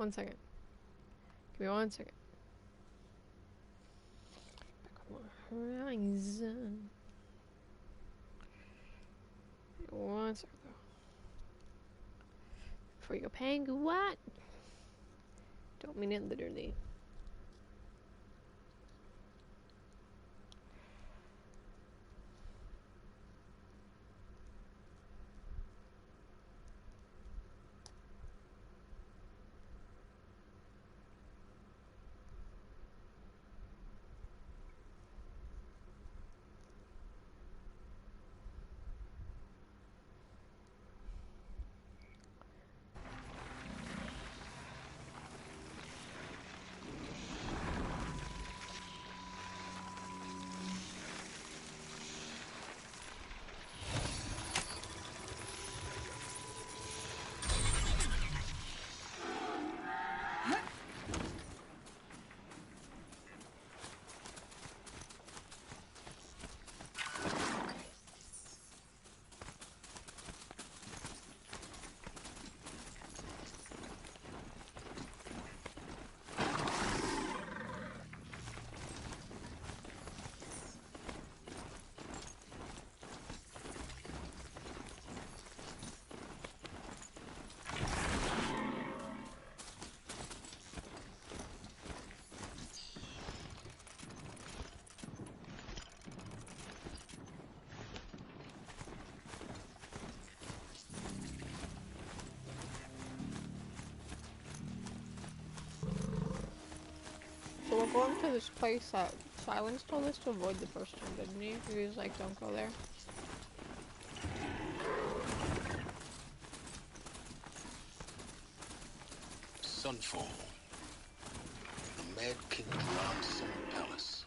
1 second. Give me 1 second. Back on Horizon. 1 second though. Before you go Pangu, what? Don't mean it literally. So we're going to this place that Silence told us to avoid the first time, didn't he? He was like, don't go there. Sunfall. The Mad King's Round Summer Palace.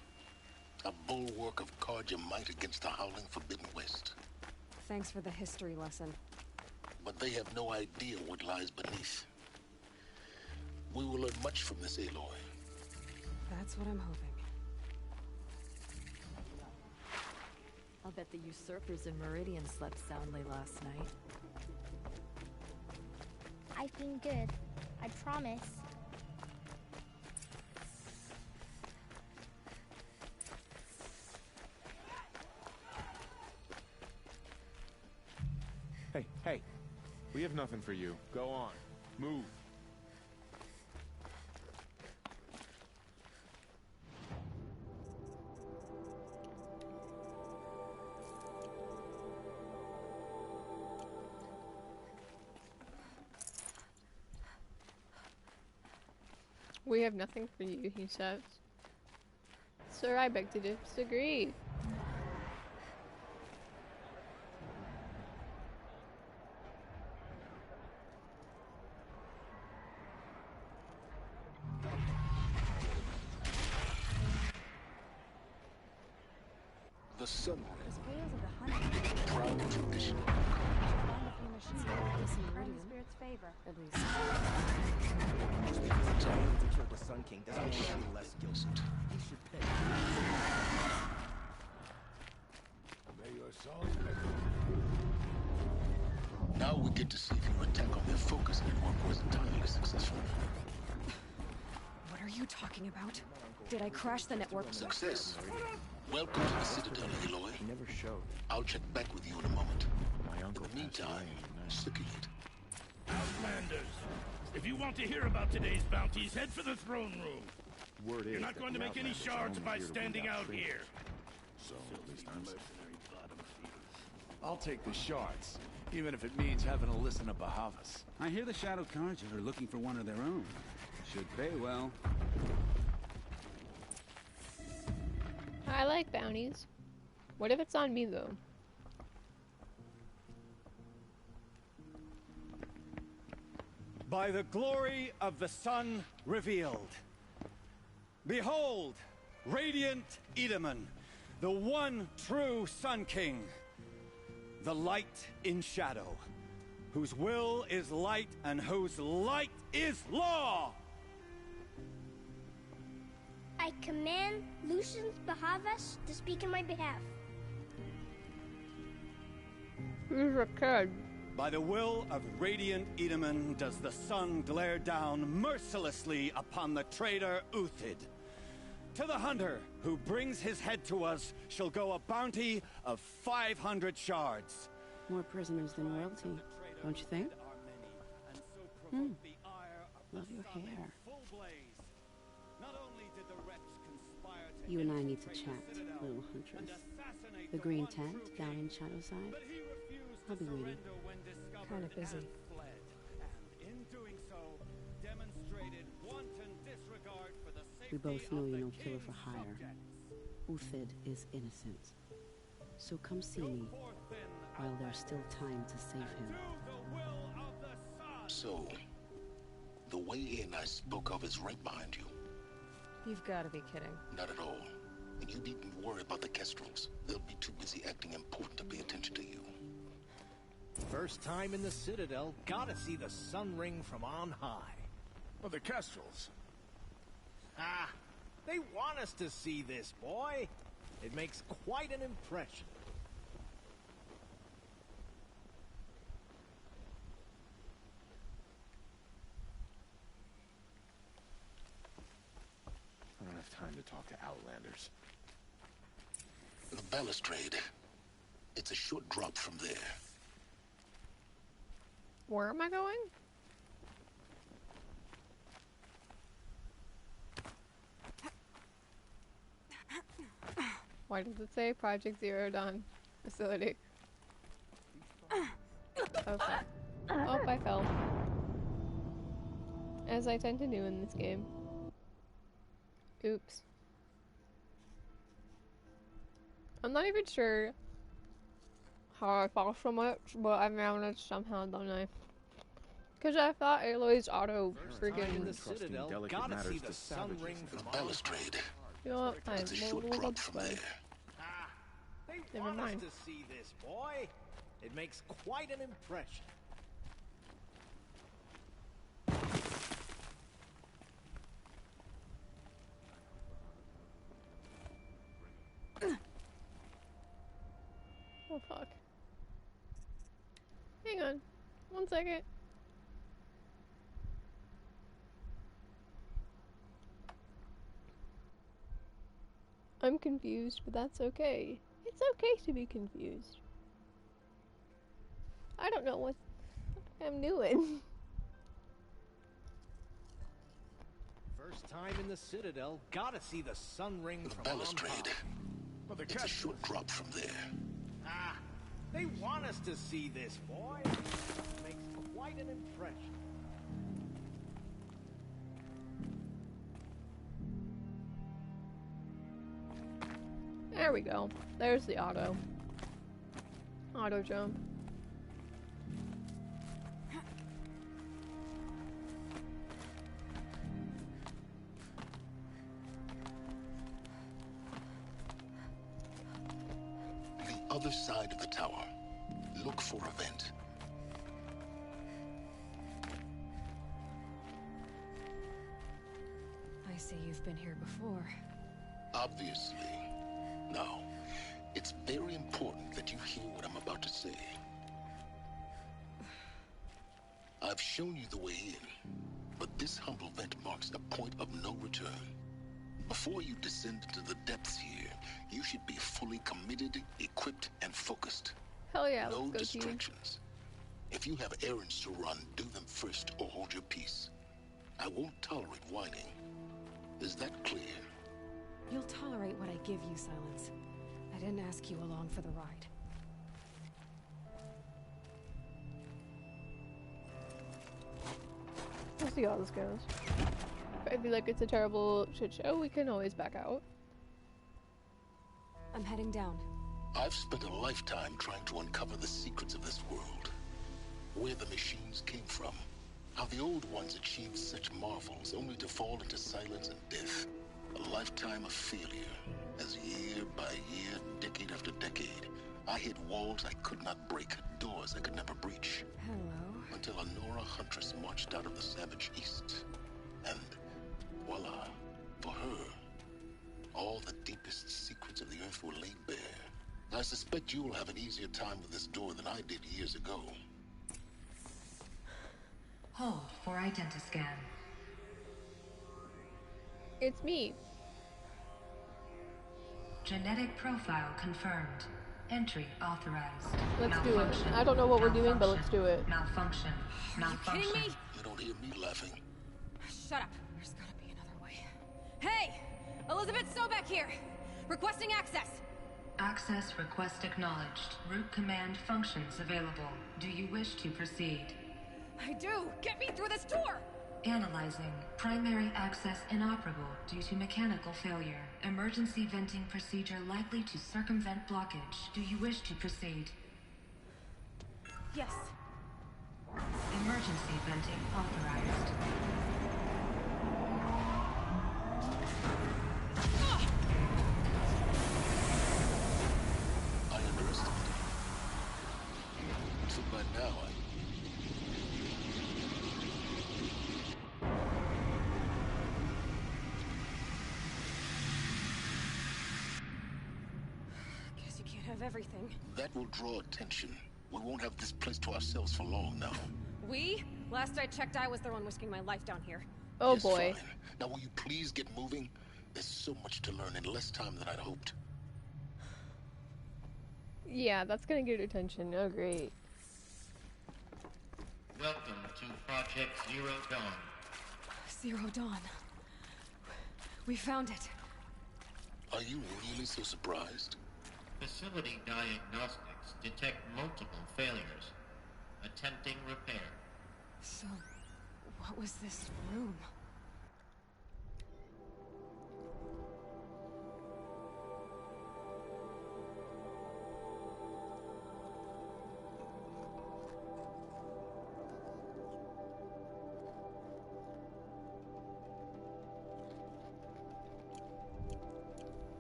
A bulwark of Carja might against the howling Forbidden West. Thanks for the history lesson. But they have no idea what lies beneath. We will learn much from this Aloy. That's what I'm hoping. I'll bet the usurpers in Meridian slept soundly last night. I've been good. I promise. Hey, hey. We have nothing for you. Go on. Move. We have nothing for you, he says. Sir, I beg to disagree. The Sunrise. Spoils of the hunting. Proud tradition. Find a few machines that this in Meridian. Spirit's favor. At least. Just because the giant to kill the Sun King doesn't make you less guilty. You should pay. May your souls Now we get to see if your attack on their focus network was entirely successful. What are you talking about? Did I crash the network? Success. Welcome to the Citadel, Aloy. He never showed. I'll check back with you in a moment. My uncle In the meantime, circulate. Outlanders, if you want to hear about today's bounties, head for the throne room. Word You're is not that going to the make any Outlanders are shards only by here to weed standing out traitors. here. So, at least I'm safe. I'll take the shards, even if it means having to listen to Bahavas. I hear the Shadow Carja are looking for one of their own. Should pay well. I like bounties. What if it's on me, though? By the glory of the sun revealed. Behold, radiant Edaman, the one true Sun King. The light in shadow, whose will is light and whose light is law! I command Lucius Bahavas to speak in my behalf. He's a kid. By the will of radiant Edaman does the sun glare down mercilessly upon the traitor Uthid. To the hunter who brings his head to us shall go a bounty of 500 shards. More prisoners than royalty, don't you think? Love your hair. You and I need to chat, little huntress. The green tent down in Shadowside? I'll be waiting. Kind of busy. We both know you're no killer for hire. Uthid is innocent. So come see me while there's still time to save him. So, the way in I spoke of is right behind you. You've got to be kidding. Not at all. And you needn't worry about the Kestrels. They'll be too busy acting important to pay attention to you. First time in the Citadel, gotta see the Sun Ring from on high. Well, the Kestrels. Ah, they want us to see this, boy. It makes quite an impression. I don't have time to talk to Outlanders. The balustrade. It's a short drop from there. Where am I going? Why does it say Project Zero Dawn facility? Okay. Oh, I fell. As I tend to do in this game. Oops. I'm not even sure how I fall so much, but I managed somehow, don't I? Because I thought Aloy's auto friggin' the Citadel, gotta see the Sun Ring from the balustrade. You know what? It's a short drop from there. Ah, they Never want mind. us to see this, boy. It makes quite an impression. Oh fuck. Hang on. 1 second. I'm confused, but that's okay. It's okay to be confused. I don't know what I'm doing. First time in the Citadel, gotta see the Sun Ring The from balustrade. on high. Well, the It's a short drop from there. Ah, they want us to see this, boy. It makes quite an impression. There we go. There's the auto. Auto jump. The other side of the tower. Look for a vent. I see you've been here before. Obviously. Now, it's very important that you hear what I'm about to say. I've shown you the way in, but this humble vent marks a point of no return. Before you descend into the depths here, you should be fully committed, equipped, and focused. Hell yeah, No let's go team. distractions. If you have errands to run, do them first or hold your peace. I won't tolerate whining. Is that clear? You'll tolerate what I give you, Silence. I didn't ask you along for the ride. We'll see how this goes. If I feel like it's a terrible shit show, we can always back out. I'm heading down. I've spent a lifetime trying to uncover the secrets of this world. Where the machines came from. How the old ones achieved such marvels only to fall into silence and death. A lifetime of failure. As year by year, decade after decade, I hit walls I could not break, doors I could never breach. Hello. Until a Nora huntress marched out of the savage east. And voila, for her, all the deepest secrets of the earth were laid bare. I suspect you will have an easier time with this door than I did years ago. Hold for identiscan. It's me. Genetic profile confirmed. Entry authorized. Let's do it. I don't know what we're doing, but let's do it. Malfunction. Are you kidding me? You don't hear me laughing. Shut up. There's gotta be another way. Hey! Elizabeth Sobek here! Requesting access! Access request acknowledged. Root command functions available. Do you wish to proceed? I do! Get me through this tour! Analyzing. Primary access inoperable due to mechanical failure. Emergency venting procedure likely to circumvent blockage. Do you wish to proceed? Yes. Emergency venting authorized. I underestimated. So by now, Guess you can't have everything. that will draw attention. We won't have this place to ourselves for long now. We? Last I checked, I was the one risking my life down here. Oh Yes, boy. fine. Now will you please get moving? There's so much to learn in less time than I'd hoped. Yeah, that's gonna get attention. Oh, great. Welcome to Project Zero Dawn. Zero Dawn. We found it. Are you really so surprised? Facility diagnostics detect multiple failures. Attempting repair. So, what was this room?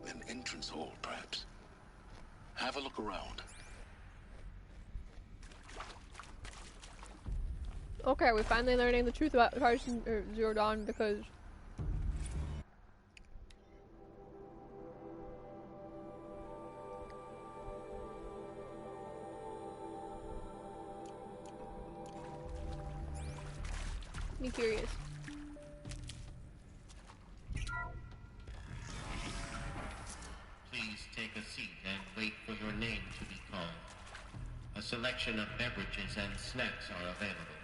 An entrance hall, perhaps. Have a look around. Okay, we're finally learning the truth about Carson or Zero Dawn because me curious. Please take a seat and wait for your name to be called. A selection of beverages and snacks are available.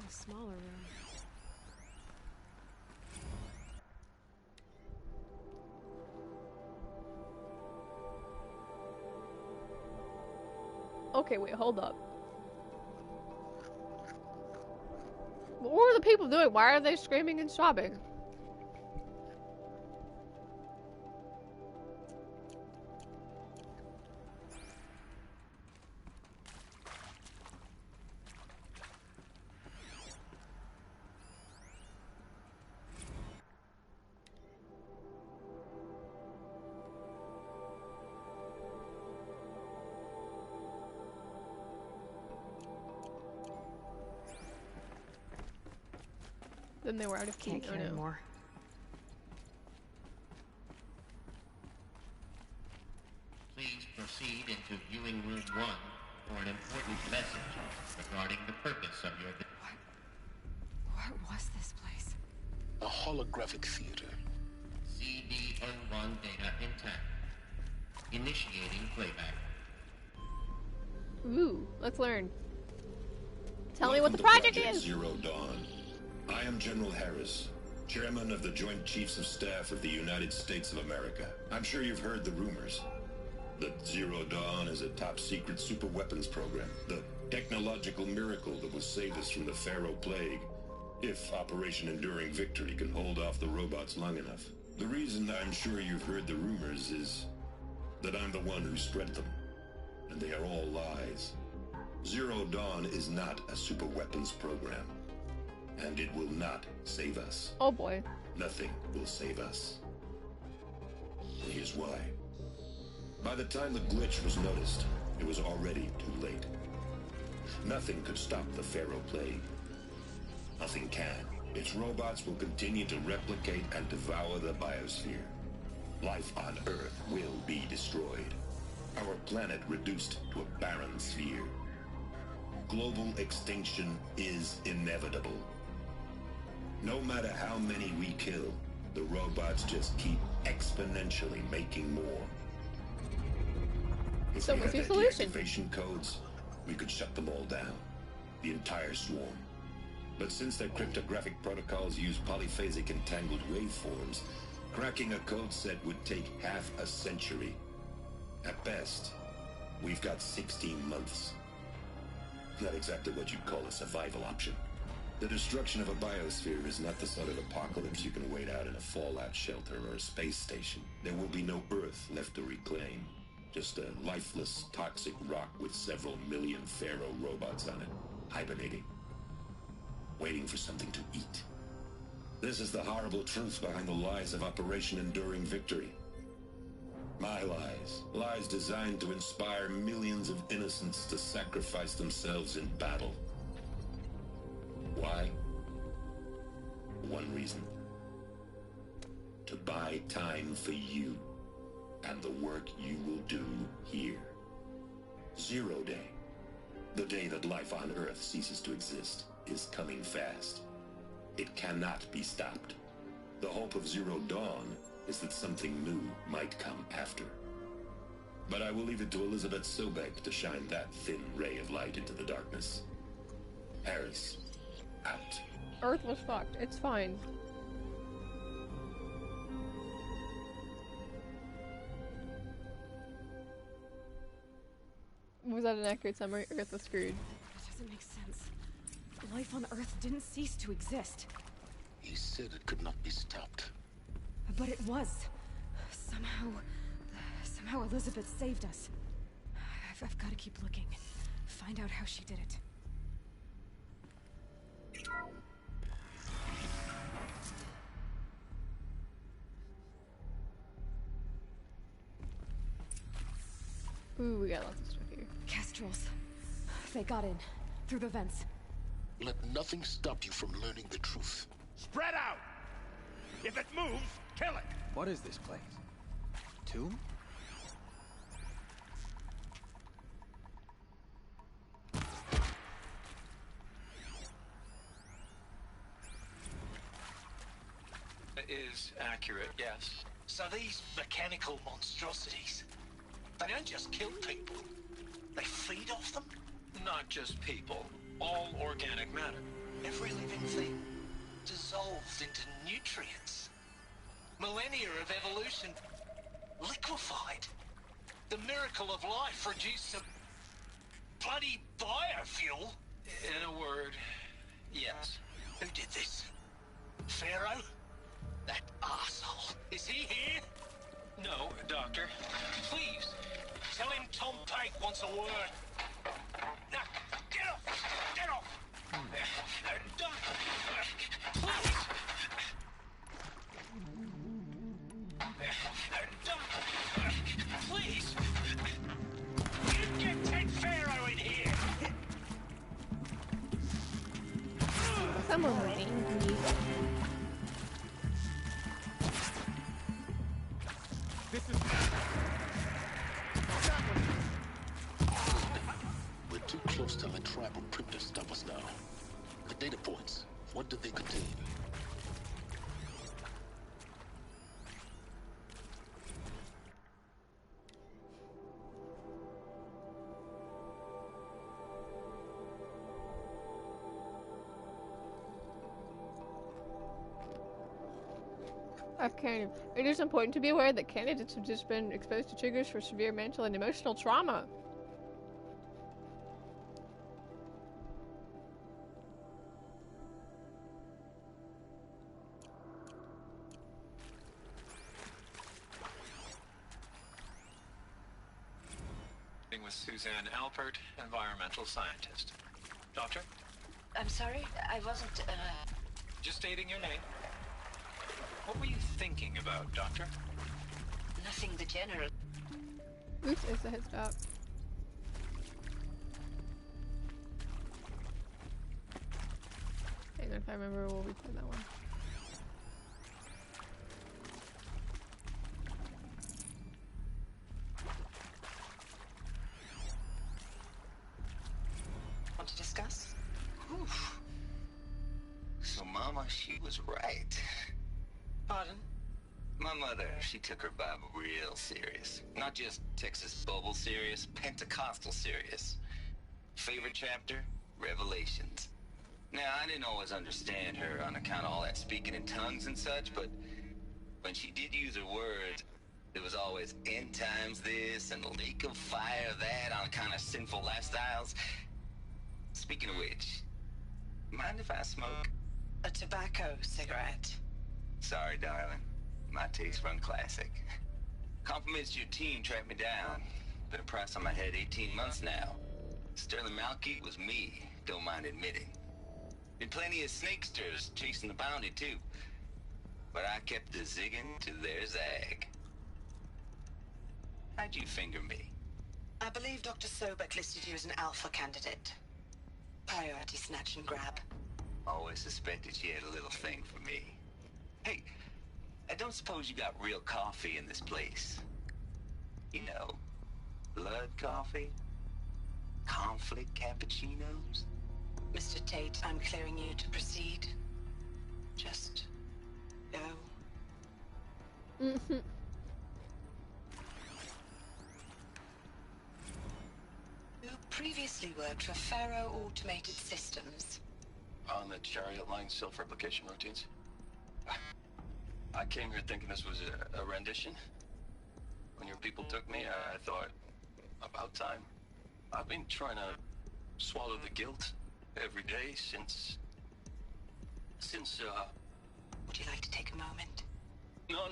A smaller room. Okay, wait, hold up. What were the people doing? Why are they screaming and sobbing? Then they were out of Can't key. carry more. Please proceed into viewing room 1 for an important message regarding the purpose of your visit. What was this place? A holographic theater. CDN1 data intact. Initiating playback. Ooh, let's learn. Tell me Welcome what the to project Project is. Zero Dawn. I am General Harris, Chairman of the Joint Chiefs of Staff of the United States of America. I'm sure you've heard the rumors that Zero Dawn is a top-secret superweapons program, the technological miracle that will save us from the Pharaoh Plague, if Operation Enduring Victory can hold off the robots long enough. The reason I'm sure you've heard the rumors is that I'm the one who spread them, and they are all lies. Zero Dawn is not a superweapons program. And it will not save us. Oh boy. Nothing will save us. Here's why. By the time the glitch was noticed, it was already too late. Nothing could stop the Pharaoh Plague. Nothing can. Its robots will continue to replicate and devour the biosphere. Life on Earth will be destroyed. Our planet reduced to a barren sphere. global extinction is inevitable. No matter how many we kill, the robots just keep exponentially making more. If So we what's had your their solution? deactivation codes, we could shut them all down. The entire swarm. But since their cryptographic protocols use polyphasic entangled waveforms, cracking a code set would take half a century. At best, we've got 16 months. Not exactly what you'd call a survival option. The destruction of a biosphere is not the sort of apocalypse you can wait out in a fallout shelter or a space station. There will be no Earth left to reclaim. Just a lifeless, toxic rock with several million Pharaoh robots on it, hibernating. Waiting for something to eat. This is the horrible truth behind the lies of Operation Enduring Victory. My lies. Lies designed to inspire millions of innocents to sacrifice themselves in battle. Why? One reason. To buy time for you and the work you will do here. Zero Day. The day that life on Earth ceases to exist is coming fast. It cannot be stopped. The hope of Zero Dawn is that something new might come after. But I will leave it to Elizabeth Sobek to shine that thin ray of light into the darkness. Harris, out. Earth was fucked. It's fine. Was that an accurate summary? Earth was screwed. That doesn't make sense. Life on Earth didn't cease to exist. He said it could not be stopped. But it was. Somehow Elizabeth saved us. I've got to keep looking. Find out how she did it. Ooh, we got lots of stuff here. Kestrels. They got in. Through the vents. Let nothing stop you from learning the truth. Spread out! If it moves, kill it! What is this place? Tomb? Is accurate, yes. So these mechanical monstrosities, they don't just kill people, they feed off them? Not just people, all organic matter. Every living thing dissolved into nutrients. Millennia of evolution liquefied. The miracle of life reduced to bloody biofuel. In a word, yes. Who did this? Pharaoh? That arsehole. Is he here? No, Doctor. Please, tell him Tom Pike wants a word. Now, get off! Get off! Doctor, please! Doctor, please! You get Ted Pharaoh in here! Someone was angry. This is... We're too close to the tribal crypt to stop us now. The data points, what do they contain? Afghan. It is important to be aware that candidates have just been exposed to triggers for severe mental and emotional trauma. With Suzanne Alpert, environmental scientist. Doctor? I'm sorry, I wasn't, Just stating your name. What were you thinking about, Doctor? nothing the general. Oops, it's a head stop. Hang on, if I remember, we'll replay that one. Wanted to Mama, she was right. Pardon? My mother, she took her Bible real serious. Not just Texas Bible serious, Pentecostal serious. Favorite chapter? Revelations. Now, I didn't always understand her on account of all that speaking in tongues and such, but when she did use her words, it was always end times this and lake of fire that on kind of sinful lifestyles. Speaking of which, mind if I smoke? A tobacco cigarette. Sorry, darling. My taste run classic. Compliments to your team tracked me down. Been a price on my head 18 months now. Sterling Malkeet was me, don't mind admitting. Been plenty of snakesters chasing the bounty, too. But I kept the zigging to their zag. How'd you finger me? I believe Dr. Sobek listed you as an alpha candidate. Priority snatch and grab. Always suspected she had a little thing for me. Hey, I don't suppose you got real coffee in this place? You know, blood coffee? Conflict cappuccinos? Mr. Tate, I'm clearing you to proceed. Just go. You previously worked for Faro Automated Systems. On the Chariot Line self-replication routines? I came here thinking this was a rendition. When your people took me, I thought, about time. I've been trying to swallow the guilt every day since... Would you like to take a moment? No,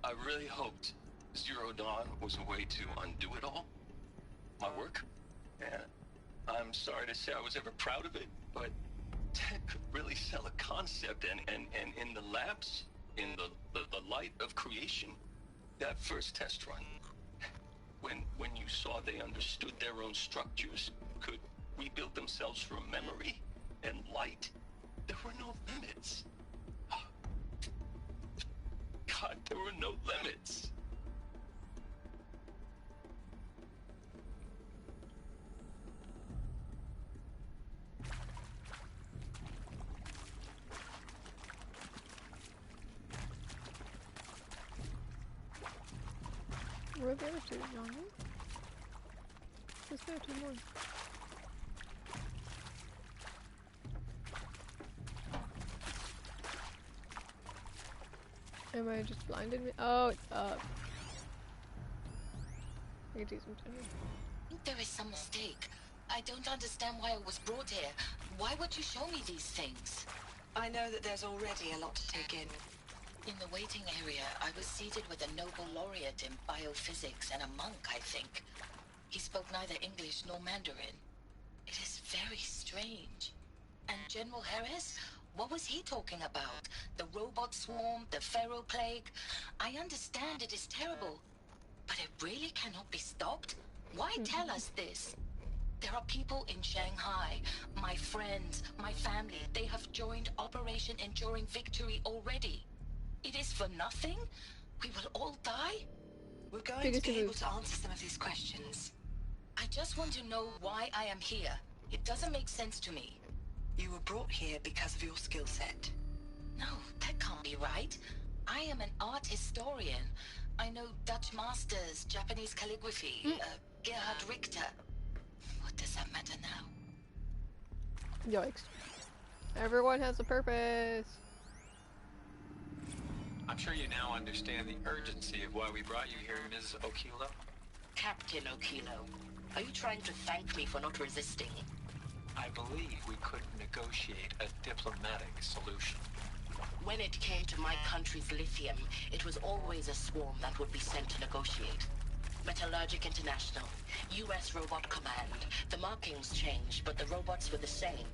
I really hoped Zero Dawn was a way to undo it all. My work. And I'm sorry to say I was ever proud of it, but Ted could really sell a concept, and in the labs, in the light of creation, that first test run, when you saw they understood their own structures, could rebuild themselves from memory and light, there were no limits. God, there were no limits. Where are the other two, Johnny? Let's go two more. Am I just blinded me? Oh, it's up. I can do some tuning. I think there is some mistake. I don't understand why I was brought here. Why would you show me these things? I know that there's already a lot to take in. In the waiting area, I was seated with a Nobel laureate in biophysics and a monk, I think. He spoke neither English nor Mandarin. It is very strange. And General Harris? What was he talking about? The robot swarm, the Pharaoh plague? I understand it is terrible, but it really cannot be stopped? Why tell us this? There are people in Shanghai, my friends, my family. They have joined Operation Enduring Victory already. It is for nothing? We will all die? We're going to be able to answer some of these questions. I just want to know why I am here. It doesn't make sense to me. You were brought here because of your skill set. No, that can't be right. I am an art historian. I know Dutch masters, Japanese calligraphy, Gerhard Richter. What does that matter now? Yikes. Everyone has a purpose. I'm sure you now understand the urgency of why we brought you here, Ms. Okilo. Captain Okilo, are you trying to thank me for not resisting? I believe we could negotiate a diplomatic solution. When it came to my country's lithium, it was always a swarm that would be sent to negotiate. Metallurgic International, US Robot Command. The markings changed, but the robots were the same.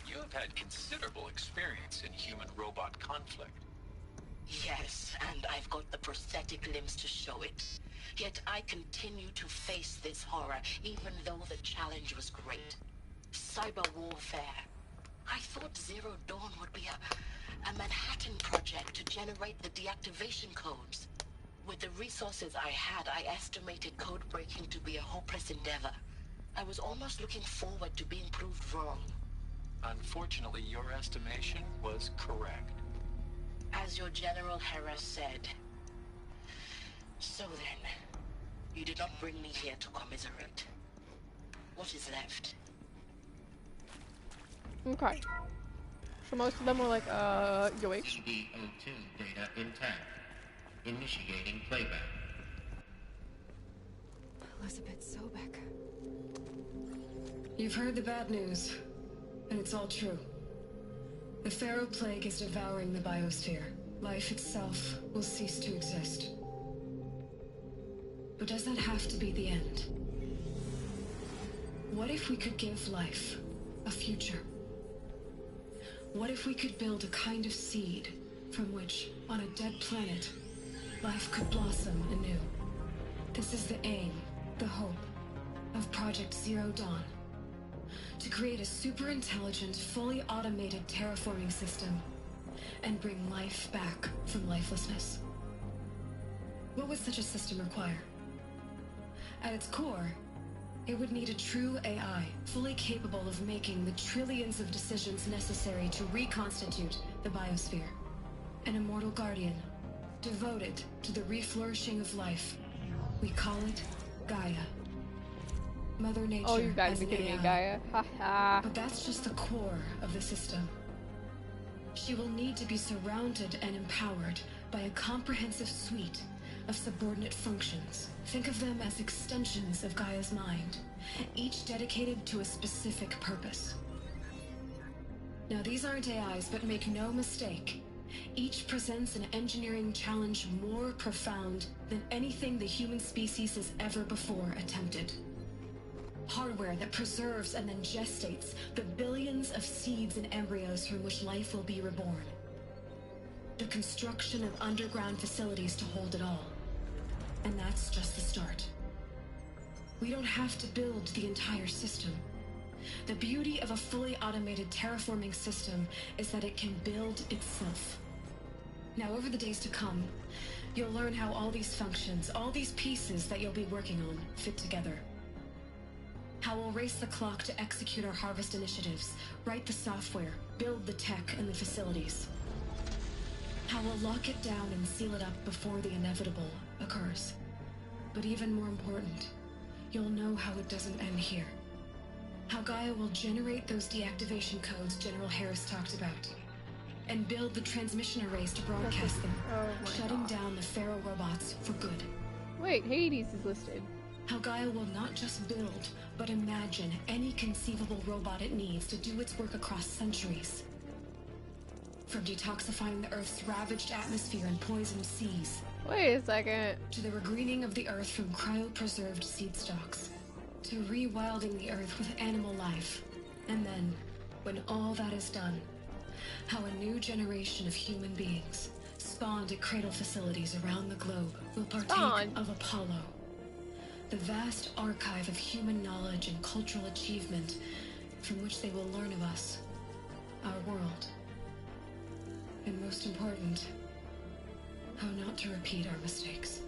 You have had considerable experience in human-robot conflict. Yes, and I've got the prosthetic limbs to show it. Yet I continue to face this horror, even though the challenge was great. Cyber warfare. I thought Zero Dawn would be a Manhattan project to generate the deactivation codes. With the resources I had, I estimated code breaking to be a hopeless endeavor. I was almost looking forward to being proved wrong. Unfortunately, your estimation was correct. As your General Harris said. So then, you did not bring me here to commiserate. What is left? Okay. So most of them were like, yoink. CD02 data intact. Initiating playback. Elizabeth Sobek. You've heard the bad news, and it's all true. The Pharaoh Plague is devouring the biosphere. Life itself will cease to exist. But does that have to be the end? What if we could give life a future? What if we could build a kind of seed from which, on a dead planet, life could blossom anew? This is the aim, the hope, of Project Zero Dawn. To create a super-intelligent, fully automated terraforming system and bring life back from lifelessness. What would such a system require? At its core, it would need a true AI, fully capable of making the trillions of decisions necessary to reconstitute the biosphere. An immortal guardian, devoted to the reflourishing of life. We call it Gaia. Mother Nature. Oh, you gotta be kidding me, Gaia. Haha. But that's just the core of the system. She will need to be surrounded and empowered by a comprehensive suite of subordinate functions. Think of them as extensions of Gaia's mind, each dedicated to a specific purpose. Now, these aren't AIs, but make no mistake, each presents an engineering challenge more profound than anything the human species has ever before attempted. Hardware that preserves and then gestates the billions of seeds and embryos from which life will be reborn. The construction of underground facilities to hold it all. And that's just the start. We don't have to build the entire system. The beauty of a fully automated terraforming system is that it can build itself. Now, over the days to come, you'll learn how all these functions, all these pieces that you'll be working on, fit together. How we'll race the clock to execute our harvest initiatives, write the software, build the tech and the facilities. How we'll lock it down and seal it up before the inevitable occurs. But even more important, you'll know how it doesn't end here. How Gaia will generate those deactivation codes General Harris talked about, and build the transmission arrays to broadcast them, shutting down the Pharaoh robots for good. Wait, Hades is listed. How Gaia will not just build, but imagine any conceivable robot it needs to do its work across centuries. From detoxifying the Earth's ravaged atmosphere and poisoned seas. Wait a second. To the regreening of the Earth from cryopreserved seed stalks. To rewilding the Earth with animal life. And then, when all that is done, how a new generation of human beings, spawned at cradle facilities around the globe, will partake of Apollo. The vast archive of human knowledge and cultural achievement from which they will learn of us, our world. And most important, how not to repeat our mistakes.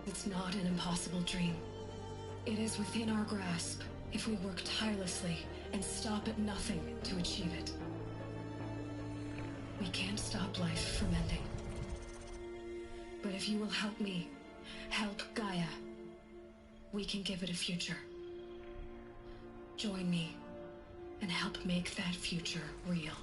It's not an impossible dream. It is within our grasp if we work tirelessly and stop at nothing to achieve it. We can't stop life from ending. But if you will help me, help Gaia, we can give it a future. Join me and help make that future real.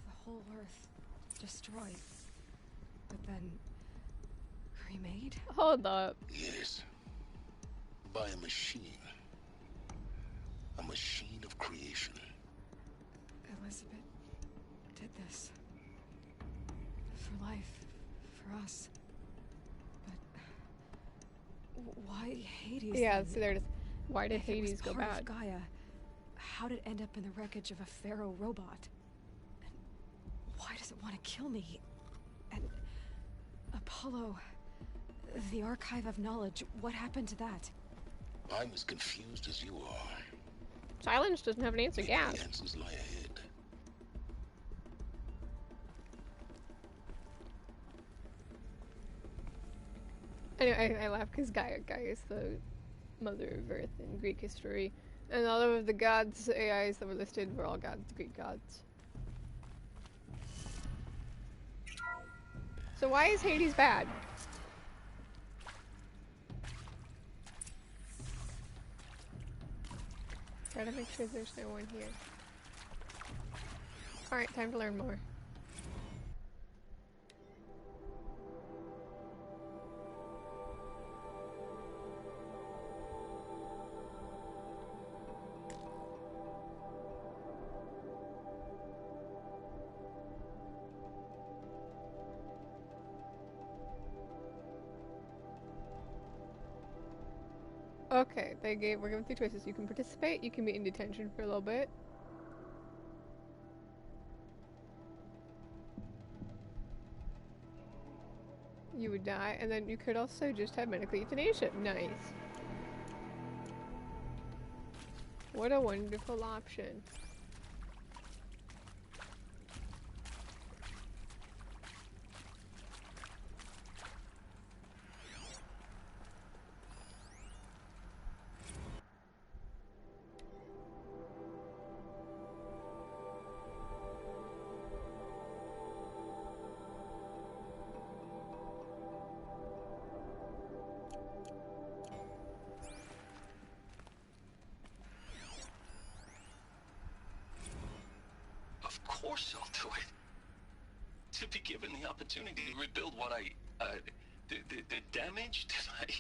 The whole Earth destroyed, but then remade? Hold up. Yes. By a machine. A machine of creation. Elizabeth did this. For life. For us. But why Hades? Yeah, then? so there it is. Why did If it was Hades go part bad? of Gaia, how did it end up in the wreckage of a Pharaoh robot? And why does it want to kill me? And Apollo, the archive of knowledge, what happened to that? I'm as confused as you are. Silence doesn't have an answer. Yeah. The answers lie ahead. Anyway, I laugh because Gaia is the mother of Earth in Greek history. And all of the gods, AIs that were listed were all gods, Greek gods. So why is Hades bad? Gotta make sure there's no one here. Alright, time to learn more. Okay, we're given 3 choices. You can participate, you can be in detention for a little bit. You would die, and then you could also just have medical euthanasia. Nice. What a wonderful option. Of course I'll do it. To be given the opportunity to rebuild what the damage that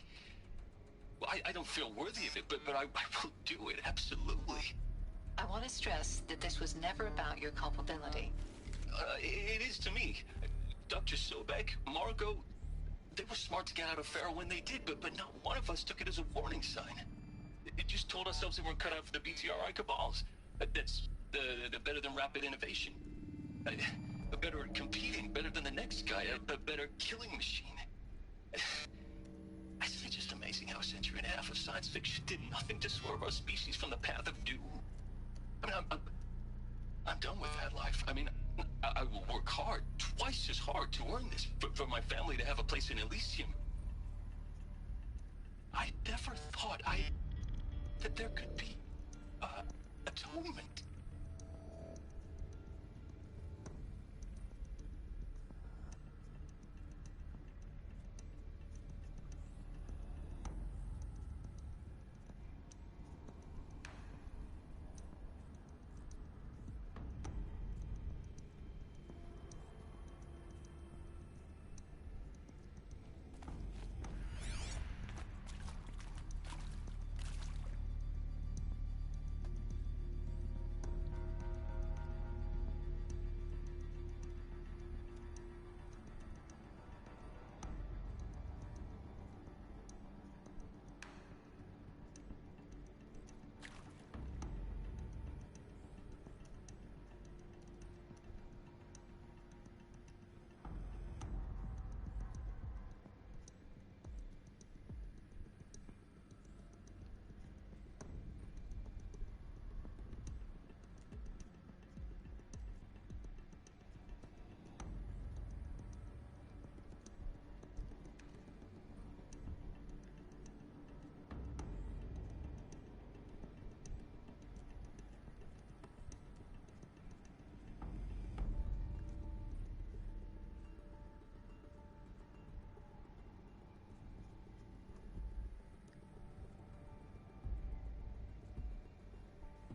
well, I don't feel worthy of it, but I will do it, absolutely. I want to stress that this was never about your culpability. It is to me. Dr. Sobek, Margot, they were smart to get out of Pharaoh when they did, but not one of us took it as a warning sign. It just told ourselves we weren't cut out for the BTRI cabals. That's the better than rapid innovation. A better at competing, better than the next guy, a better killing machine. It's just amazing how a century and a half of science fiction did nothing to swerve our species from the path of doom. I mean, I'm done with that life. I mean, I will work hard, twice as hard to earn this, for my family to have a place in Elysium. I never thought that there could be atonement.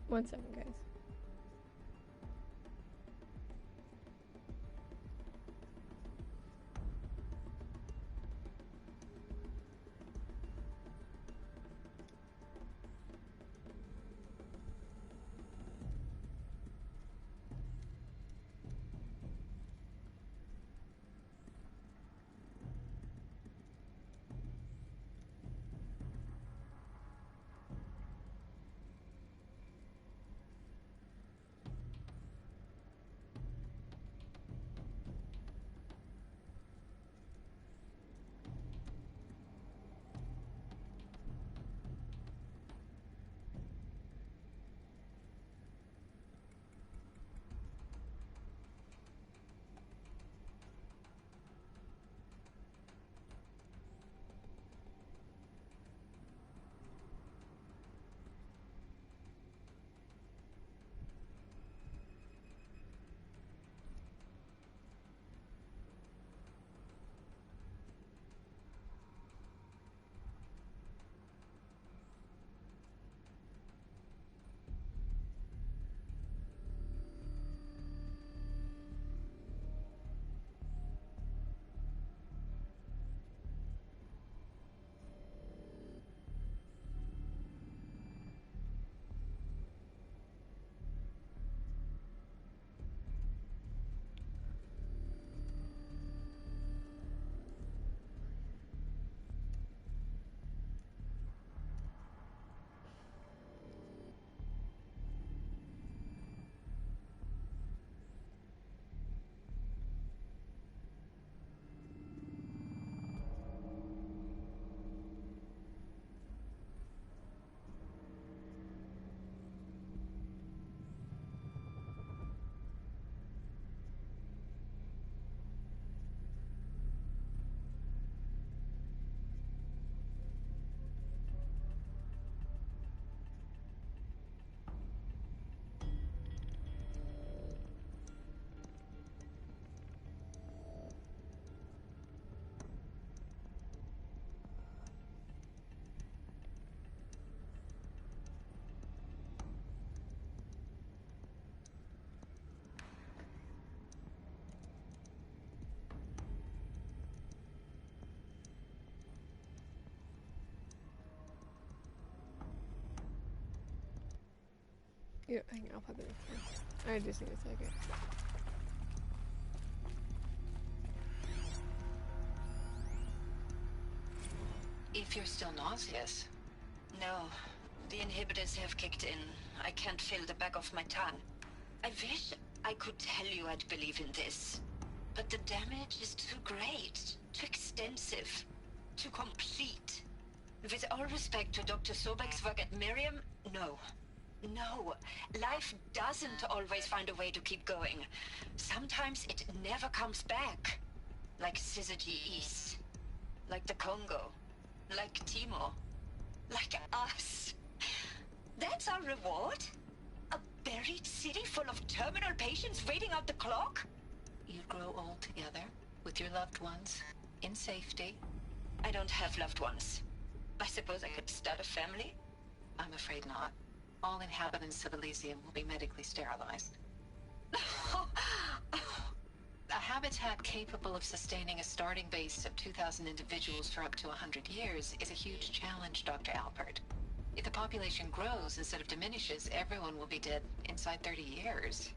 One second, guys. Yeah, hang on, I'll put it in. I just need a second. If you're still nauseous. No, the inhibitors have kicked in. I can't feel the back of my tongue. I wish I could tell you I'd believe in this. But the damage is too great, too extensive, too complete. With all respect to Dr. Sobek's work at Miriam, no. No, life doesn't always find a way to keep going. Sometimes it never comes back. Like Syzygy East. Like the Congo. Like Timo. Like us. That's our reward? A buried city full of terminal patients waiting out the clock? You grow old together, with your loved ones, in safety. I don't have loved ones. I suppose I could start a family? I'm afraid not. All inhabitants of Elysium will be medically sterilized. A habitat capable of sustaining a starting base of 2,000 individuals for up to 100 years is a huge challenge, Dr. Alpert. If the population grows instead of diminishes, everyone will be dead inside 30 years.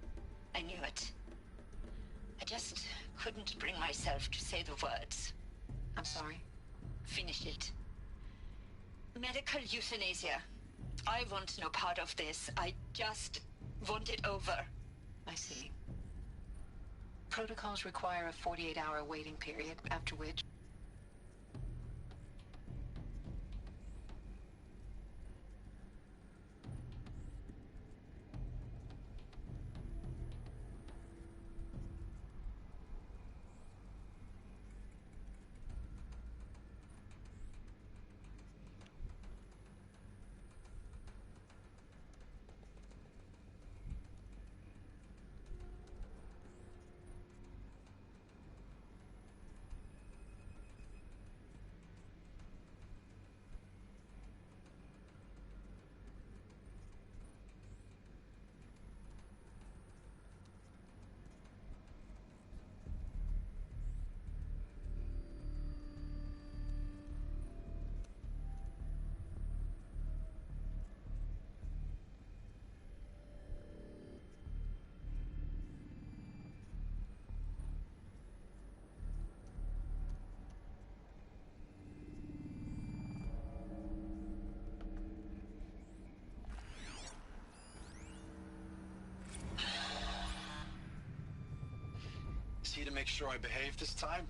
I knew it. I just couldn't bring myself to say the words. I'm sorry. Finish it. Medical euthanasia. I want no part of this. I just want it over. I see. Protocols require a 48-hour waiting period, after which... See to make sure I behave this time?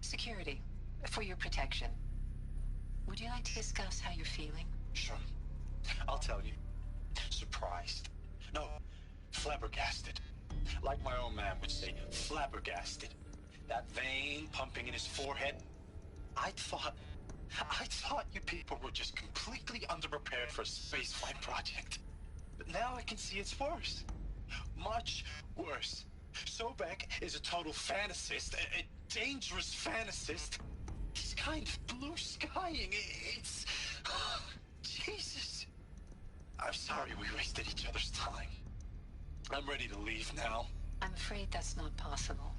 Security. For your protection. Would you like to discuss how you're feeling? Sure. I'll tell you. Surprised. No, flabbergasted. Like my own man would say, flabbergasted. That vein pumping in his forehead. I thought you people were just completely underprepared for a spaceflight project. But now I can see it's worse. Much worse. Sobek is a total fantasist, a dangerous fantasist. He's kind of blue skying. It's... Jesus. I'm sorry we wasted each other's time. I'm ready to leave now. I'm afraid that's not possible.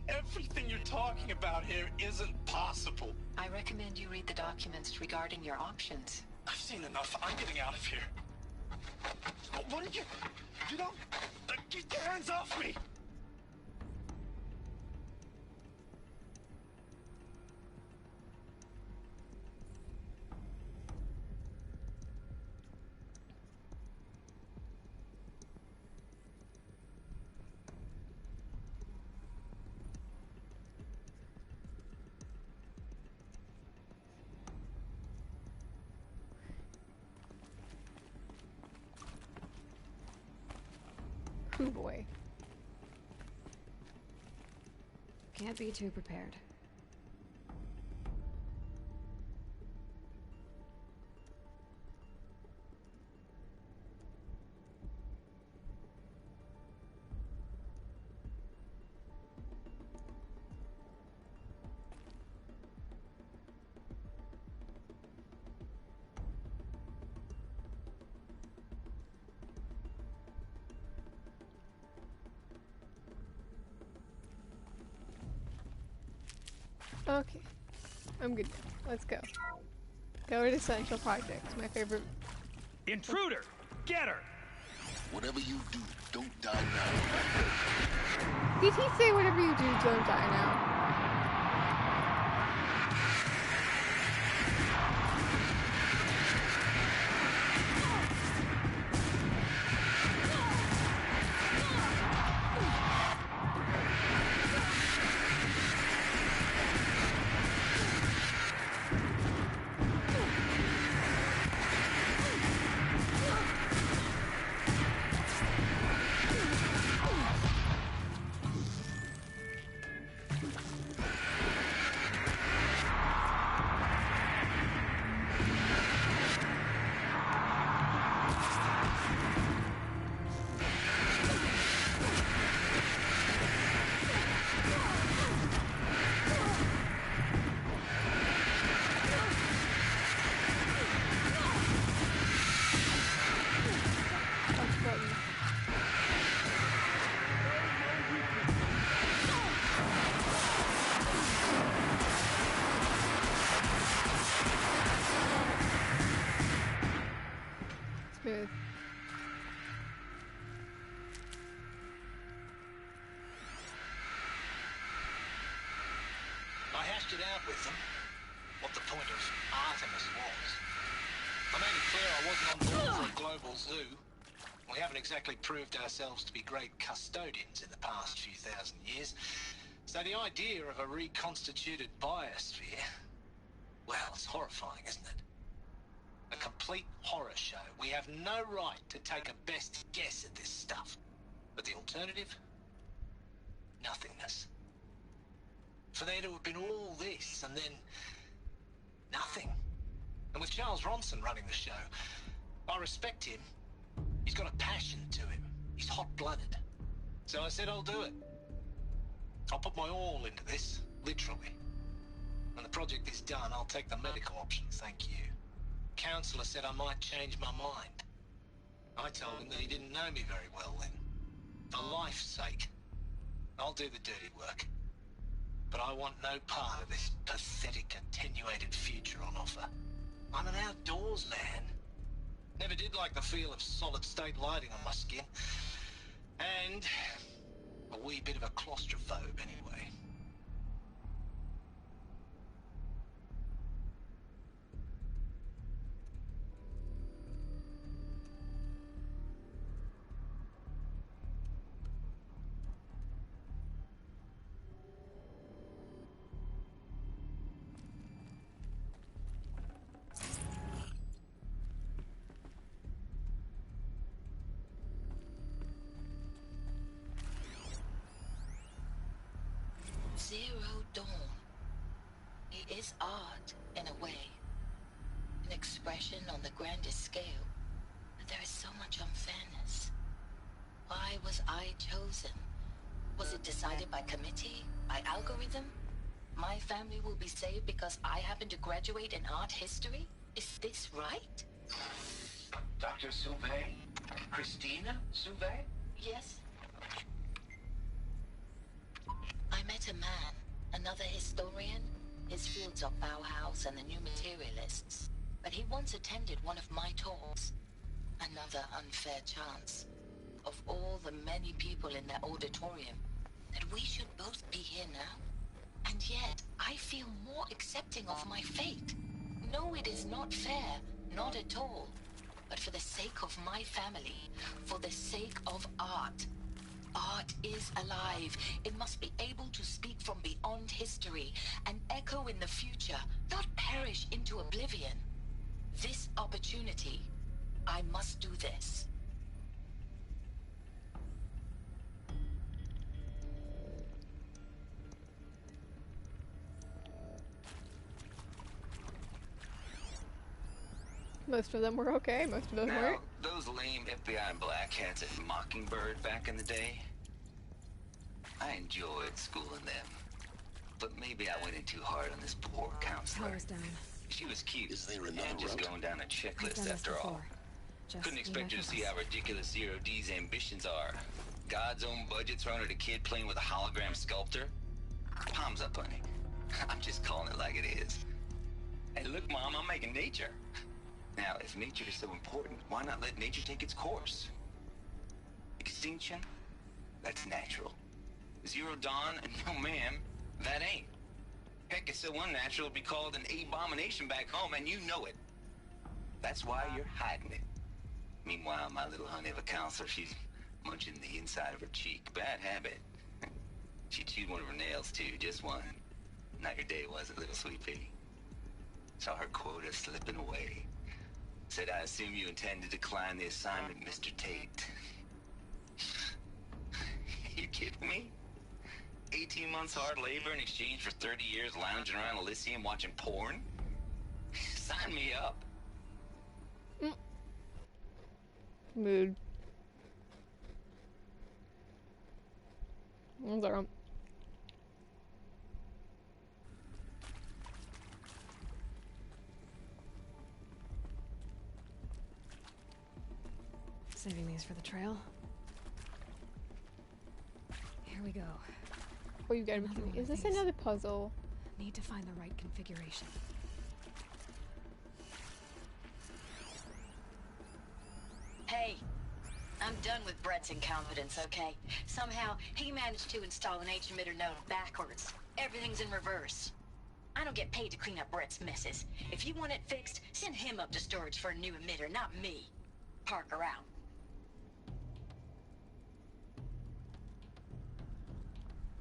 Everything you're talking about here isn't possible. I recommend you read the documents regarding your options. I've seen enough. I'm getting out of here. What did you... You don't... Get your hands off me! Oh boy. Can't be too prepared. Okay, I'm good now. Let's go. Go to Essential Projects, my favorite. Intruder! Get her! Whatever you do, don't die now. Did he say whatever you do, don't die now? Smooth. I hashed it out with them, what the point of Artemis was. I made it clear I wasn't on board for a global zoo. We haven't exactly proved ourselves to be great custodians in the past few thousand years. So the idea of a reconstituted biosphere, well, it's horrifying, isn't it? A complete horror show. We have no right to take a best guess at this stuff. But the alternative? Nothingness. For there to have been all this, and then nothing. And with Charles Ronson running the show, I respect him. He's got a passion to him. He's hot-blooded. So I said I'll do it. I'll put my all into this, literally. When the project is done, I'll take the medical option, thank you. Counselor said I might change my mind. I told him that he didn't know me very well then. For life's sake, I'll do the dirty work. But I want no part of this pathetic, attenuated future on offer. I'm an outdoors man. Never did like the feel of solid-state lighting on my skin. And a wee bit of a claustrophobe, anyway. Zero Dawn. It is art, in a way. An expression on the grandest scale. But there is so much unfairness. Why was I chosen? Was it decided by committee? By algorithm? My family will be saved because I happen to graduate in art history? Is this right? Dr. Sauvé? Christina Sauvé? Yes. I met a man, another historian. His fields are Bauhaus and the New Materialists. But he once attended one of my talks. Another unfair chance. Of all the many people in that auditorium, that we should both be here now. And yet, I feel more accepting of my fate. No, it is not fair, not at all. But for the sake of my family, for the sake of art. Art is alive. It must be able to speak from beyond history and echo in the future, not perish into oblivion. This opportunity, I must do this. Most of them were okay, most of them weren't. Those lame FBI black hats at Mockingbird back in the day, I enjoyed schooling them. But maybe I went in too hard on this poor counselor. Power's down. She was cute. Is there another and just route? going down a I've checklist done this after all. before. Just Couldn't expect you to see focus. how ridiculous Zero D's ambitions are. God's own budget thrown at a kid playing with a hologram sculptor? Palms up, honey. I'm just calling it like it is. Hey, look, Mom, I'm making nature. Now, if nature is so important, why not let nature take its course? Extinction? That's natural. Zero Dawn? No, ma'am, that ain't. Heck, it's so unnatural it'd be called an abomination back home, and you know it. That's why you're hiding it. Meanwhile, my little honey of a counselor, she's munching the inside of her cheek. Bad habit. She chewed one of her nails, too, just one. Not your day, was it, little sweet pea? Saw her quota slipping away. Said, I assume you intend to decline the assignment, Mr. Tate. You kidding me? 18 months hard labor in exchange for 30 years lounging around Elysium watching porn? Sign me up. Mood. There. Saving these for the trail. Here we go. Oh, you gotta be kidding me. Is this another puzzle? Need to find the right configuration. Hey, I'm done with Brett's incompetence, okay? Somehow, he managed to install an H-emitter node backwards. Everything's in reverse. I don't get paid to clean up Brett's messes. If you want it fixed, send him up to storage for a new emitter, not me. Parker out.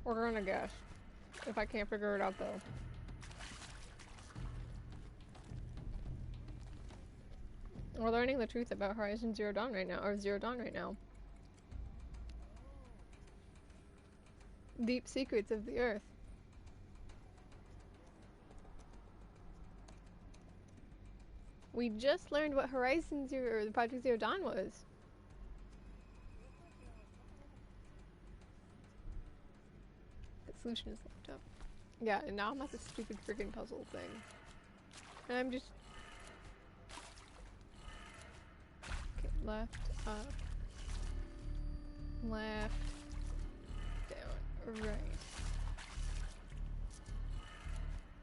We're gonna guess. If I can't figure it out, though. We're learning the truth about Horizon Zero Dawn right now, or Zero Dawn right now. Deep secrets of the Earth. We just learned what Horizon Zero, or the Project Zero Dawn was. The solution is locked up. Yeah, and now I'm at the stupid freaking puzzle thing. And I'm just... Okay, left, up, left, down, right.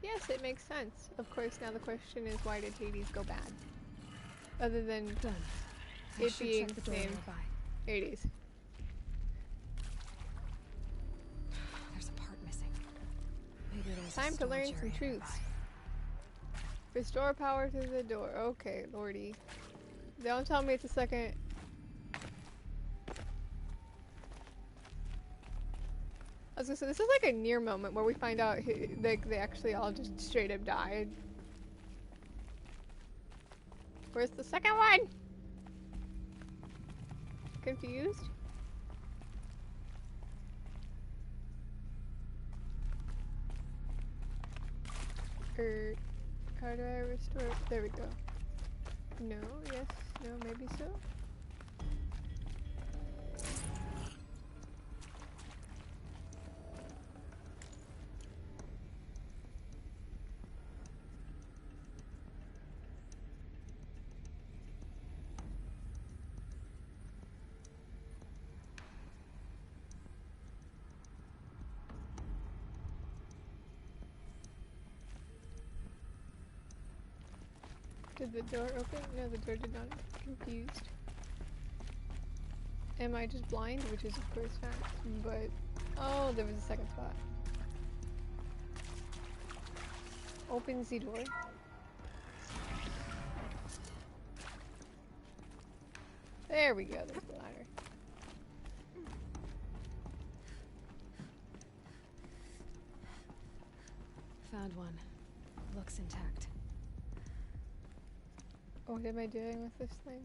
Yes, it makes sense. Of course, now the question is, why did Hades go bad? Other than done. It being the same Hades. There's a part missing. Maybe there's Time to learn some truths. Restore power to the door. Okay, lordy. Don't tell me it's a second. I was gonna say, this is like a near moment where we find out they actually all just straight up died. Where's the second one? Confused? How do I restore? There we go. No, yes, no, maybe so. Did the door open? No, the door did not. Confused. Am I just blind? Which is of course fact, but... Oh, there was a second spot. Opens the door. There we go, there's the ladder. Found one. Looks intact. What am I doing with this thing?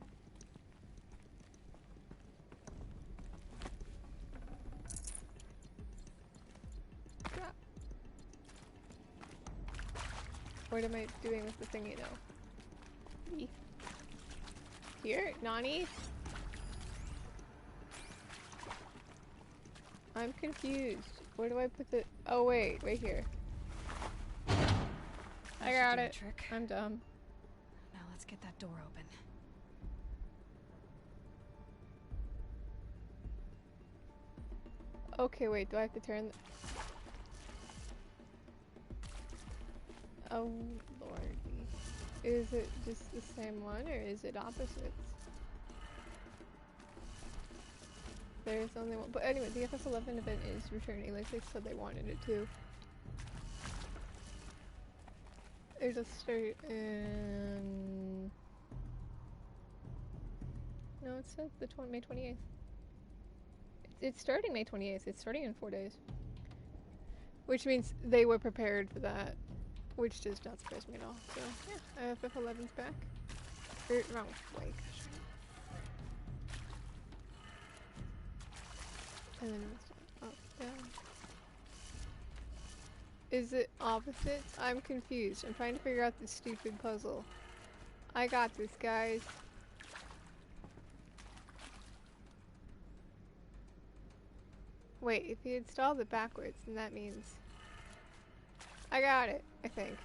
Crap. What am I doing with the thingy though? Here? Nani? I'm confused. Where do I put the... Oh wait, right here. I got it. I'm dumb. Now let's get that door open. Okay, wait, do I have to turn the... Oh, lordy. Is it just the same one, or is it opposites? There's only one. But anyway, the FS11 event is returning, like they said they wanted it to. It'll start in... No, it said the May 28th. It's starting May 28th. It's starting in 4 days. Which means they were prepared for that. Which does not surprise me at all. So, yeah, FF11's back. Wrong way, gosh. And then it's up, down. Is it opposites? I'm confused. I'm trying to figure out this stupid puzzle. I got this, guys. Wait, if you installed it backwards, then that means... I got it, I think.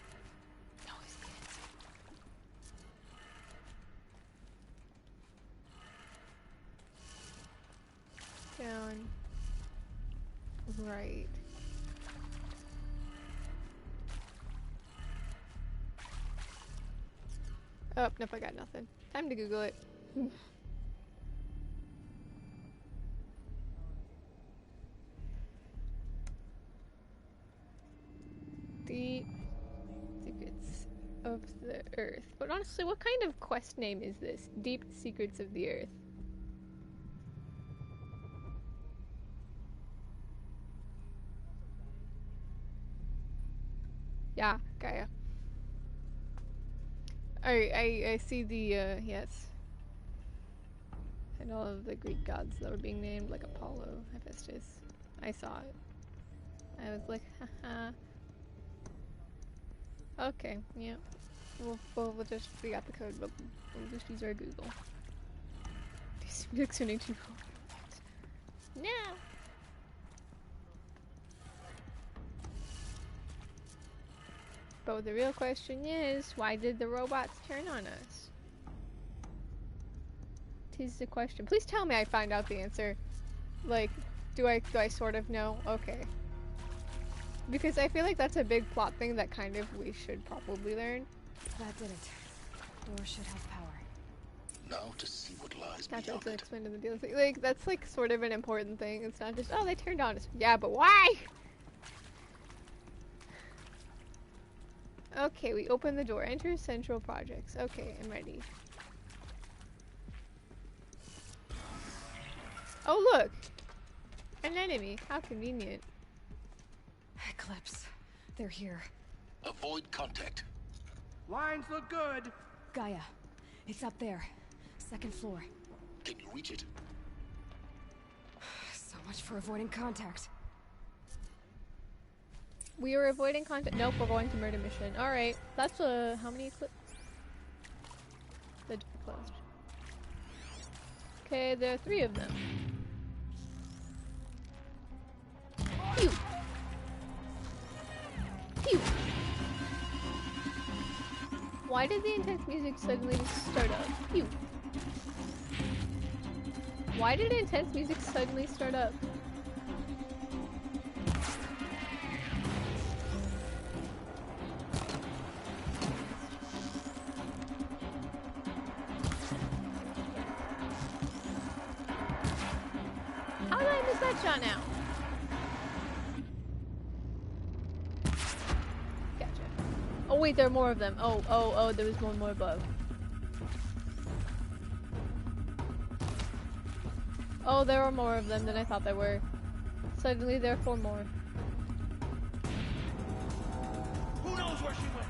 Down. Right. Oh, nope, I got nothing. Time to Google it. Deep Secrets of the Earth. But honestly, what kind of quest name is this? Deep Secrets of the Earth. Yeah, Gaia. I see the, yes. And all of the Greek gods that were being named, like Apollo, Hephaestus. I saw it. I was like, haha. Okay, yeah. We'll just, we got the code, but we'll just use our Google. These music's turning too cold. No! But the real question is, why did the robots turn on us? 'Tis the question. Please tell me I find out the answer. Like, do I sort of know? Okay. Because I feel like that's a big plot thing that kind of we should probably learn. That did it. Door should have power. Now to see what lies Not beyond to it. explain to the DLC. Like, that's like sort of an important thing. It's not just, oh, they turned on us. Yeah, but why? Okay, we open the door. Enter Central Projects. Okay, I'm ready. Oh, look! An enemy. How convenient. Eclipse. They're here. Avoid contact. Lines look good. Gaia. It's up there. Second floor. Can you reach it? So much for avoiding contact. We are avoiding contact. Nope, we're going to murder mission. Alright, that's how many clips? The door closed. Okay, there are 3 of them. Pew! Pew! Why did the intense music suddenly start up? Pew! Why did intense music suddenly start up? How did I miss that shot now? Gotcha. Oh wait, there are more of them. Oh, there was one more above. Oh, there are more of them than I thought there were. Suddenly there are 4 more. Who knows where she went?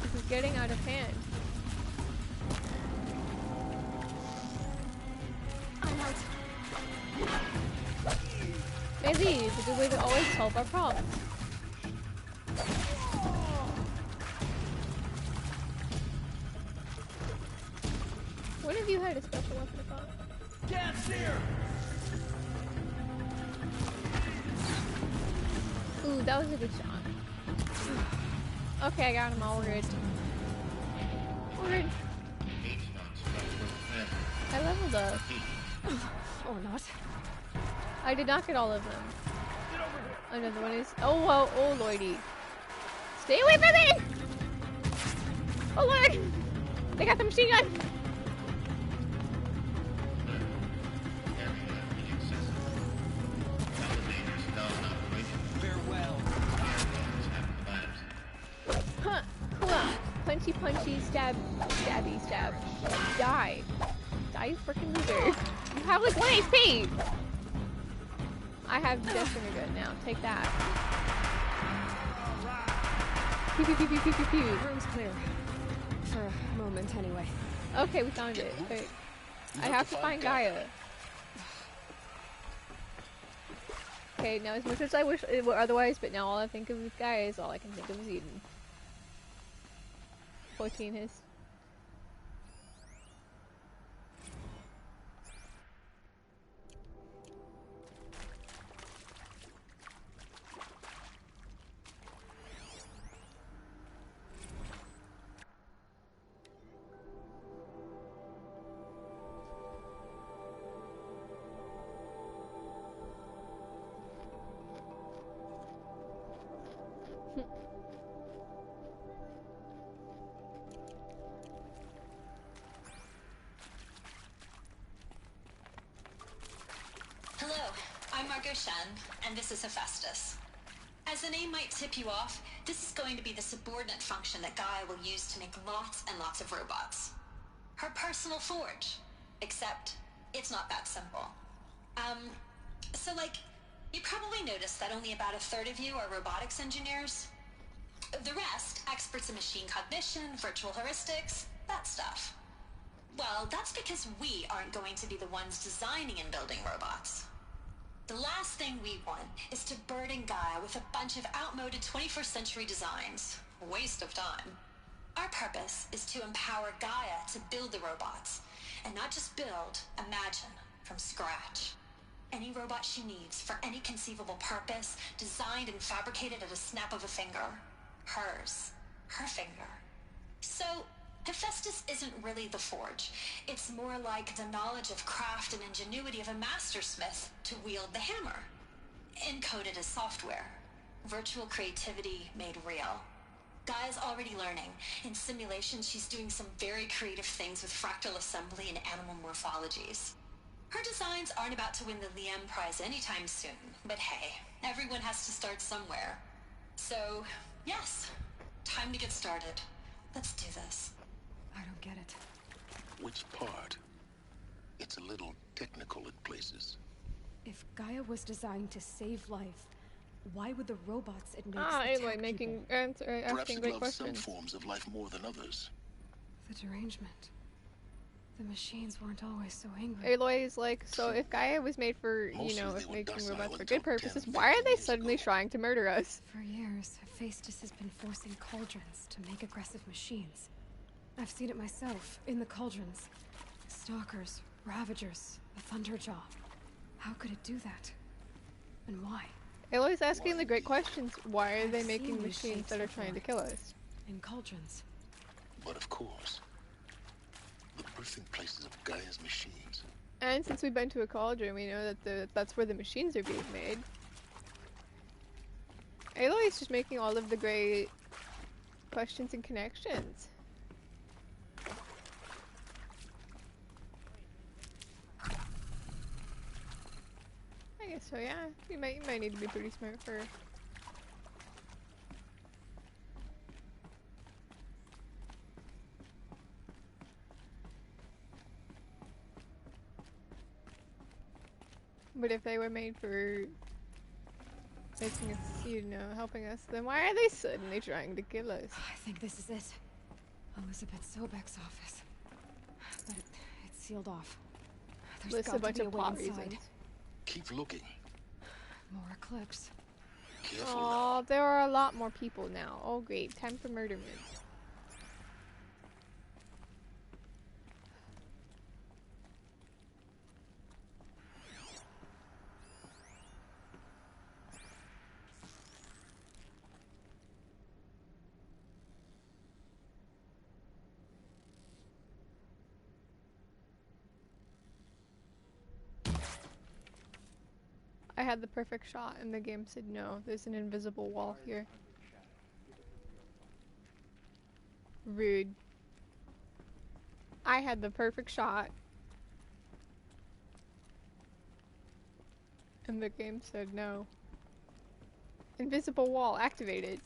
This is getting out of hand. I'm out. Maybe it's a good way to always solve our problems. When have you had a special weapon about? Gas here! Ooh, that was a good shot. Okay, I got him all. We're good. We're good. I leveled up. Or not. I did not get all of them. Another one is. Oh, whoa, oh, lordy. Stay away from me! Oh, Lord! They got the machine gun! Huh, huh. Punchy, punchy, stab, stabby, stab. Die. Die, you freaking loser. You have like 1 HP! I have Death Vinegar now. Take that. Pew pew pew pew pew pew pew. Room's clear. For a moment, anyway. Okay, we found it. Wait. I have to find Gaia. Okay, now as much as I wish it were otherwise, but now all I think of with Gaia is all I can think of is Eden. 14 his. Hello, I'm Margot Shen, and this is Hephaestus. As the name might tip you off, this is going to be the subordinate function that Gaia will use to make lots and lots of robots. Her personal forge. Except, it's not that simple. So like, you probably noticed that only about 1/3 of you are robotics engineers. The rest, experts in machine cognition, virtual heuristics, that stuff. Well, that's because we aren't going to be the ones designing and building robots. The last thing we want is to burden Gaia with a bunch of outmoded 21st century designs. Waste of time. Our purpose is to empower Gaia to build the robots, and not just build, imagine, from scratch. Any robot she needs for any conceivable purpose, designed and fabricated at a snap of a finger. Hers. Her finger. So, Hephaestus isn't really the forge. It's more like the knowledge of craft and ingenuity of a mastersmith to wield the hammer. Encoded as software. Virtual creativity made real. Gaia's already learning. In simulations, she's doing some very creative things with fractal assembly and animal morphologies. Her designs aren't about to win the Liam Prize anytime soon, but hey, everyone has to start somewhere. So, yes, time to get started. Let's do this. I don't get it. Which part? It's a little technical in places. If Gaia was designed to save life, why would the robots it makes Aloy making asking great Perhaps it loves some questions. forms of life more than others. The derangement. The machines weren't always so angry. Aloy is like, so if Gaia was made for, you know, if making robots for good purposes, why are they suddenly trying to murder us? For years, Hephaestus has been forcing cauldrons to make aggressive machines. I've seen it myself, in the cauldrons. Stalkers, Ravagers, the Thunderjaw. How could it do that? And why? Aloy's asking the great questions. Why are they I've making seen these machines shapes that are before. trying to kill us? In cauldrons. But of course, the birthing places of Gaia's machines. And since we've been to a cauldron, we know that that's where the machines are being made. Aloy's just making all of the great questions and connections. I guess so, yeah. You might need to be pretty smart for. But if they were made for making us, you know, helping us, then why are they suddenly trying to kill us? I think this is it. Elizabeth Sobek's office. But it's sealed off. There's Lists got a bunch to be of a way plot inside. reasons. Keep looking. More Eclipse. Careful. Oh, there are a lot more people now. Oh great, time for murderment. had the perfect shot and the game said no, there's an invisible wall here. Rude. I had the perfect shot. And the game said no. Invisible wall activated.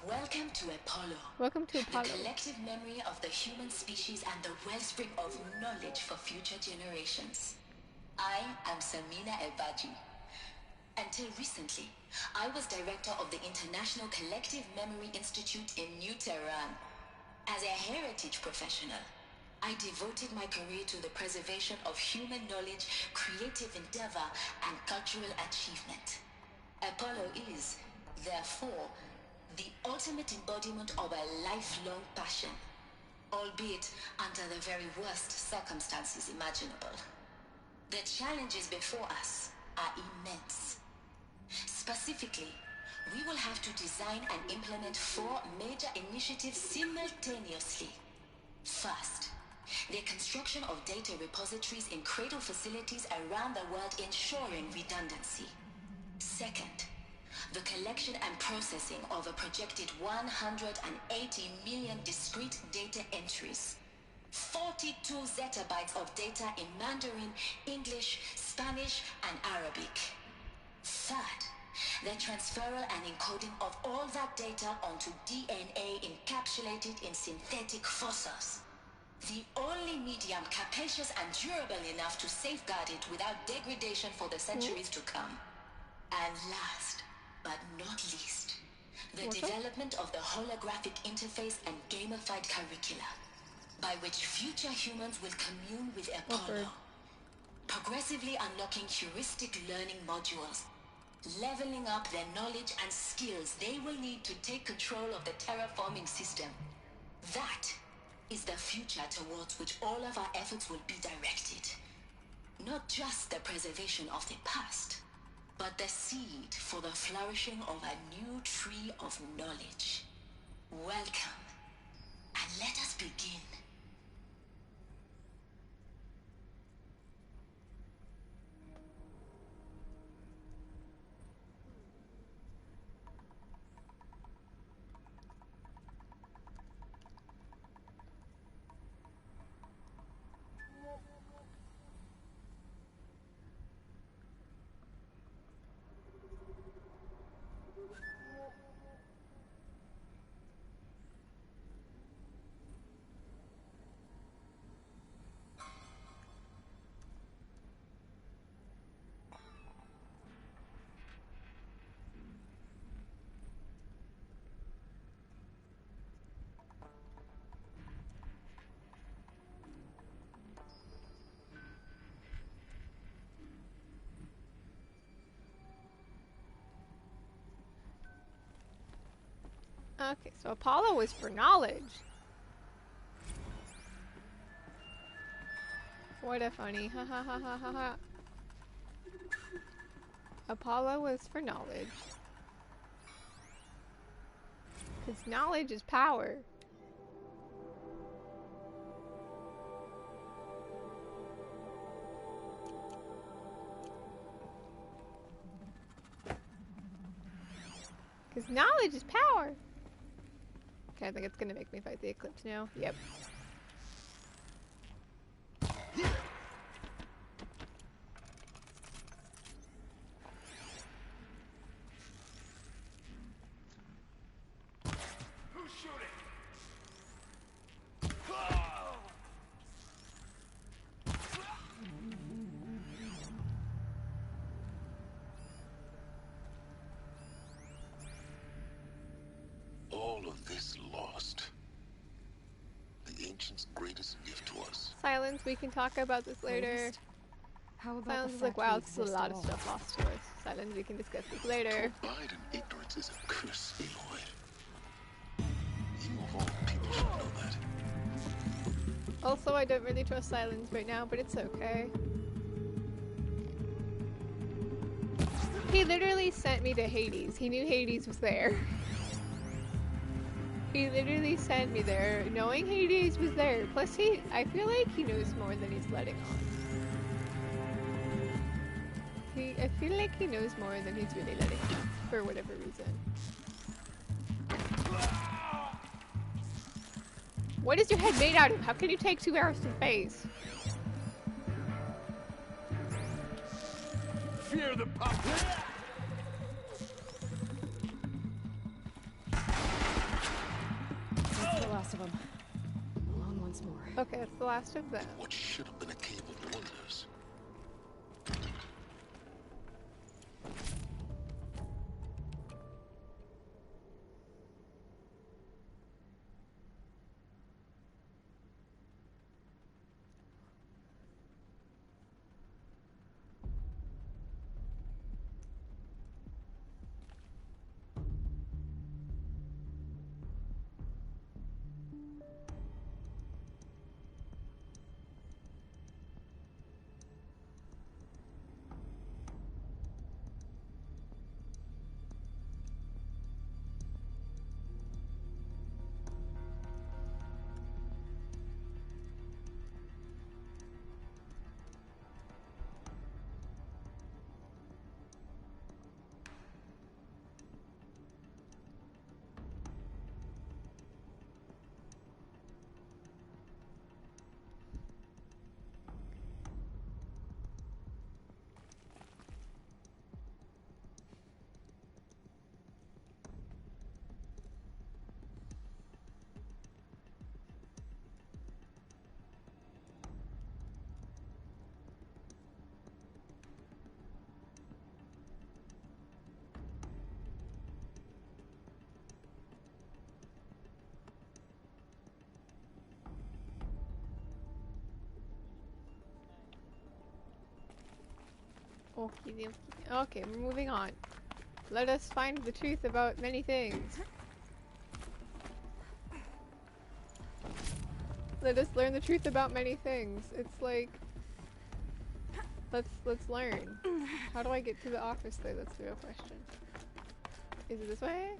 Welcome to Apollo. Welcome to Apollo. The collective memory of the human species and the wellspring of knowledge for future generations. I am Samina Ebaji. Until recently, I was director of the International Collective Memory Institute in New Tehran. As a heritage professional, I devoted my career to the preservation of human knowledge, creative endeavor, and cultural achievement. Apollo is, therefore, the ultimate embodiment of a lifelong passion, albeit under the very worst circumstances imaginable. The challenges before us are immense. Specifically, we will have to design and implement 4 major initiatives simultaneously. First, the construction of data repositories in cradle facilities around the world, ensuring redundancy. Second, the collection and processing of a projected 180 million discrete data entries, 42 zettabytes of data in Mandarin, English, Spanish, and Arabic. Third, the transferal and encoding of all that data onto DNA encapsulated in synthetic fossils. The only medium capacious and durable enough to safeguard it without degradation for the centuries to come. And last, but not least, the development of the holographic interface and gamified curricula, by which future humans will commune with Apollo, progressively unlocking heuristic learning modules, leveling up their knowledge and skills they will need to take control of the terraforming system. That is the future towards which all of our efforts will be directed. Not just the preservation of the past, but the seed for the flourishing of a new tree of knowledge. Welcome, and let us begin. Okay, so Apollo is for knowledge. What a funny, ha ha ha ha ha ha. Apollo is for knowledge. Because knowledge is power. Because knowledge is power. Okay, I think it's gonna make me fight the Eclipse now. Yep. Who's shooting? All of this lost. The ancients' greatest gift to us. Silence, we can talk about this later. How about Silence is like, wow, this is a lot of stuff lost to us. Silence, we can discuss this later. To abide in ignorance is a curse, Aloy. You of all people You should know that. Also, I don't really trust Silence right now, but it's okay. He literally sent me to Hades. He knew Hades was there. He literally sent me there, knowing Hades was there. Plus, I feel like he knows more than he's letting on. I feel like he knows more than he's really letting on, for whatever reason. What is your head made out of? How can you take 2 arrows to the face? Fear the puppet! That's the last of them. Along once more. Okay, that's the last of them. What should have been a cave of wonders. Okay, we're moving on. Let us find the truth about many things. Let us learn the truth about many things. It's like, let's learn. How do I get to the office though? That's the real question. Is it this way?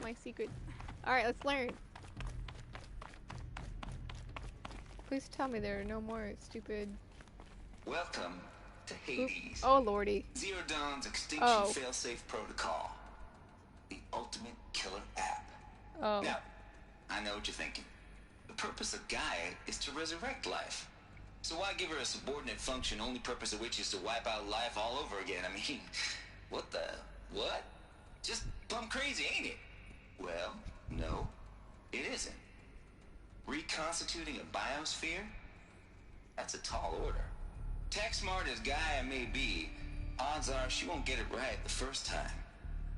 My secret. Alright, let's learn. Please tell me there are no more stupid... Welcome to Hades. Oh, lordy. Zero Dawn's Extinction Failsafe Protocol. The ultimate killer app. Oh. Now, I know what you're thinking. The purpose of Gaia is to resurrect life. So why give her a subordinate function, only purpose of which is to wipe out life all over again? I mean, what? Just plumb crazy, ain't it? Well, no, it isn't. Reconstituting a biosphere? That's a tall order. Tech smart as Gaia may be, odds are she won't get it right the first time.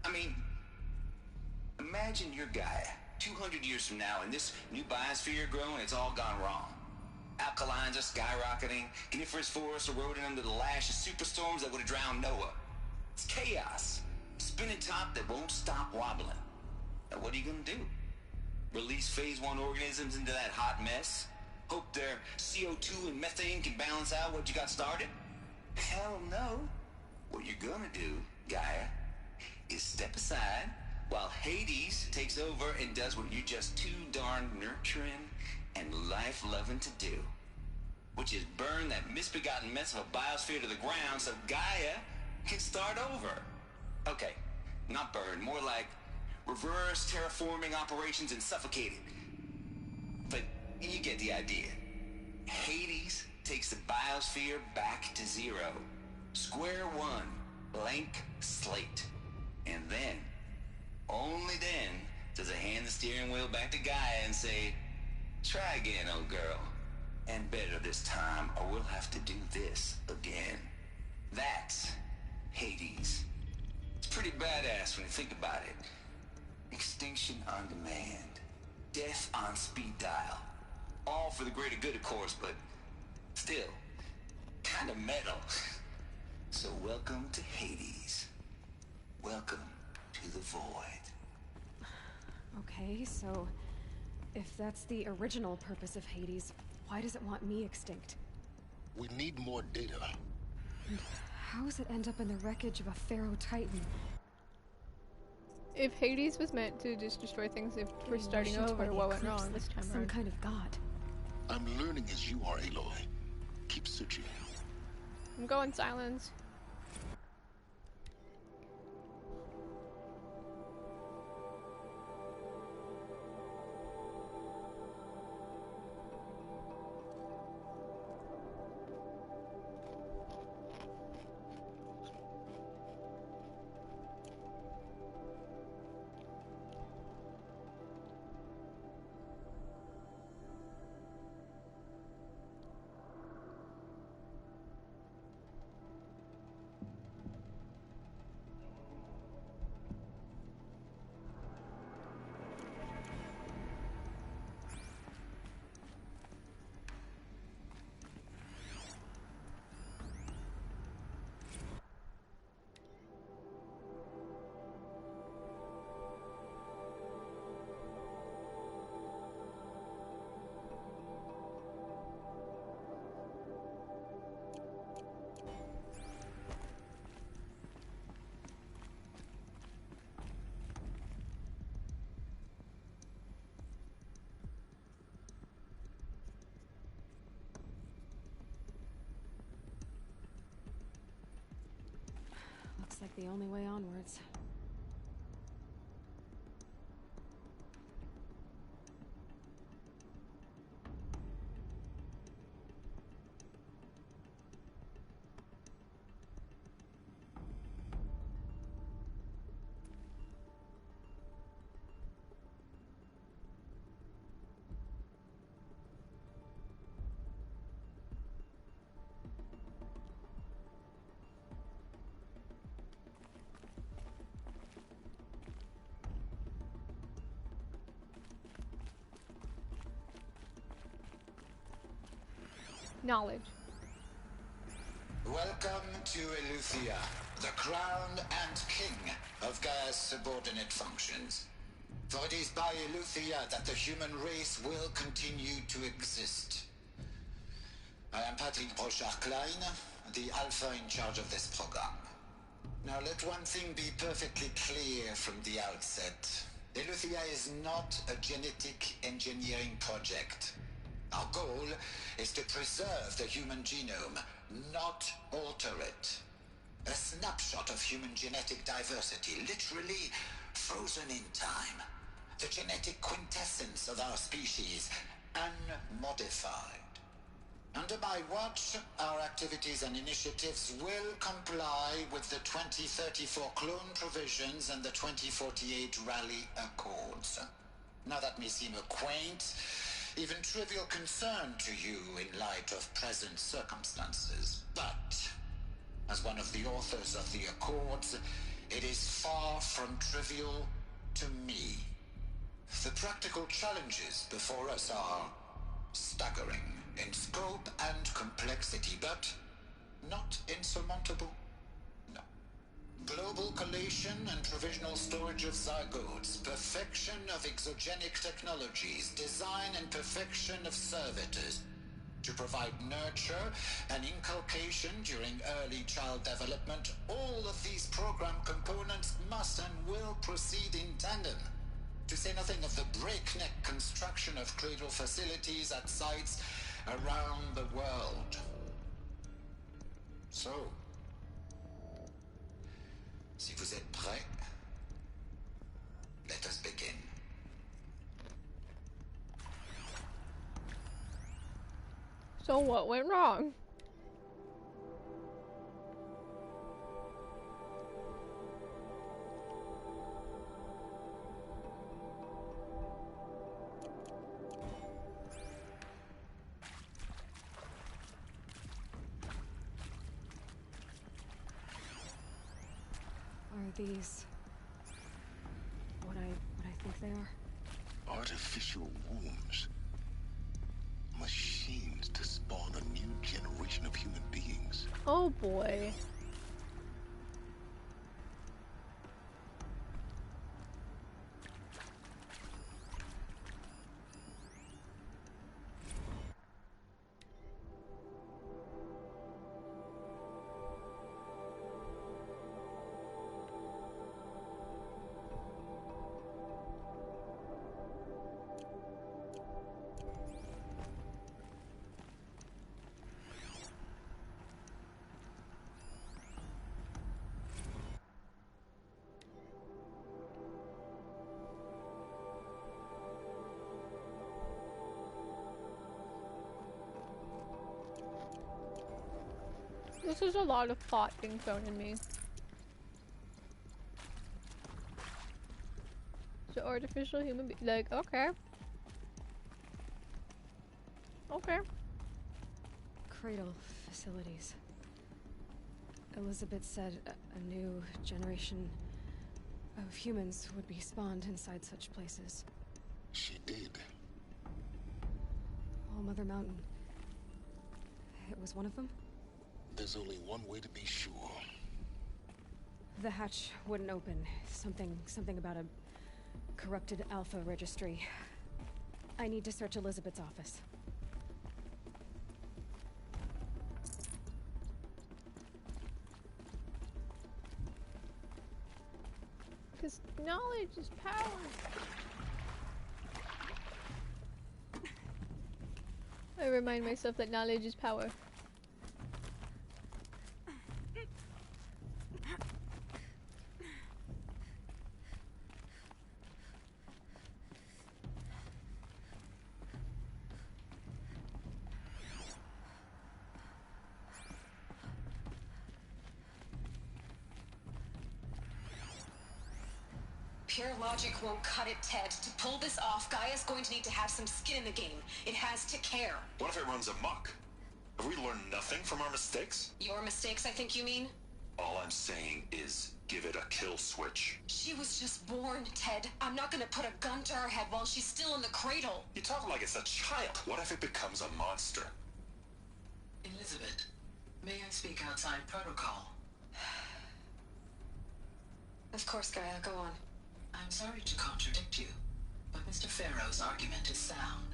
I mean, imagine you're Gaia, 200 years from now, and this new biosphere you're growing, it's all gone wrong. Alkalines are skyrocketing, coniferous forests eroding under the lash of superstorms that would have drowned Noah. It's chaos. Spinning top that won't stop wobbling. Now what are you gonna do? Release phase 1 organisms into that hot mess? Hope their CO2 and methane can balance out what you got started? Hell no. What you're gonna do, Gaia, is step aside while Hades takes over and does what you're just too darn nurturing and life-loving to do. Which is burn that misbegotten mess of a biosphere to the ground so Gaia can start over. Okay, not burn, more like reverse terraforming operations and suffocate it. But you get the idea. Hades takes the biosphere back to zero. Square one, blank slate. And then, only then, does it hand the steering wheel back to Gaia and say, try again, old girl. And better this time, or we'll have to do this again. That's Hades. It's pretty badass when you think about it. Extinction on demand. Death on speed dial. All for the greater good, of course, but still, kind of metal. So welcome to Hades. Welcome to the Void. Okay, so if that's the original purpose of Hades, why does it want me extinct? We need more data. And how does it end up in the wreckage of a Pharaoh Titan? If Hades was meant to just destroy things if we're starting over, what went wrong this time around? Some kind of god. I'm learning as you are, Aloy. Keep searching. I'm going silence. Looks like the only way onwards. Knowledge. Welcome to Eleuthia, the crown and king of Gaia's subordinate functions. For it is by Eleuthia that the human race will continue to exist. I am Patrick Brochard-Klein, the Alpha in charge of this program. Now let one thing be perfectly clear from the outset. Eleuthia is not a genetic engineering project. Our goal is to preserve the human genome, not alter it. A snapshot of human genetic diversity, literally frozen in time. The genetic quintessence of our species, unmodified. Under my watch, our activities and initiatives will comply with the 2034 clone provisions and the 2048 Raleigh Accords. Now that may seem a quaint, even trivial concern to you in light of present circumstances. But, as one of the authors of the Accords, it is far from trivial to me. The practical challenges before us are staggering in scope and complexity, but not insurmountable. No. Global collation and provisional storage of zygotes, perfection of exogenic technologies, design and perfection of servitors, to provide nurture and inculcation during early child development. All of these program components must and will proceed in tandem. To say nothing of the breakneck construction of cradle facilities at sites around the world. So, si vous êtes prêts, let us begin. So what went wrong? these what I think they are? Artificial wombs. Machines to spawn a new generation of human beings. Oh boy. This is a lot of plot being thrown in me. So artificial human like, okay. Okay. Cradle facilities. Elizabeth said a new generation of humans would be spawned inside such places. She did. All Mother Mountain. It was one of them? There's only one way to be sure. The hatch wouldn't open. Something about a corrupted Alpha registry. I need to search Elizabeth's office. Because knowledge is power. I remind myself that knowledge is power. Pure logic won't cut it, Ted. To pull this off, Gaia's going to need to have some skin in the game. It has to care. What if it runs amok? Have we learned nothing from our mistakes? Your mistakes, I think you mean? All I'm saying is, give it a kill switch. She was just born, Ted. I'm not gonna put a gun to her head while she's still in the cradle. You talk like it's a child. What if it becomes a monster? Elizabeth, may I speak outside protocol? Of course, Gaia, go on. I'm sorry to contradict you, but Mr. Farrow's argument is sound.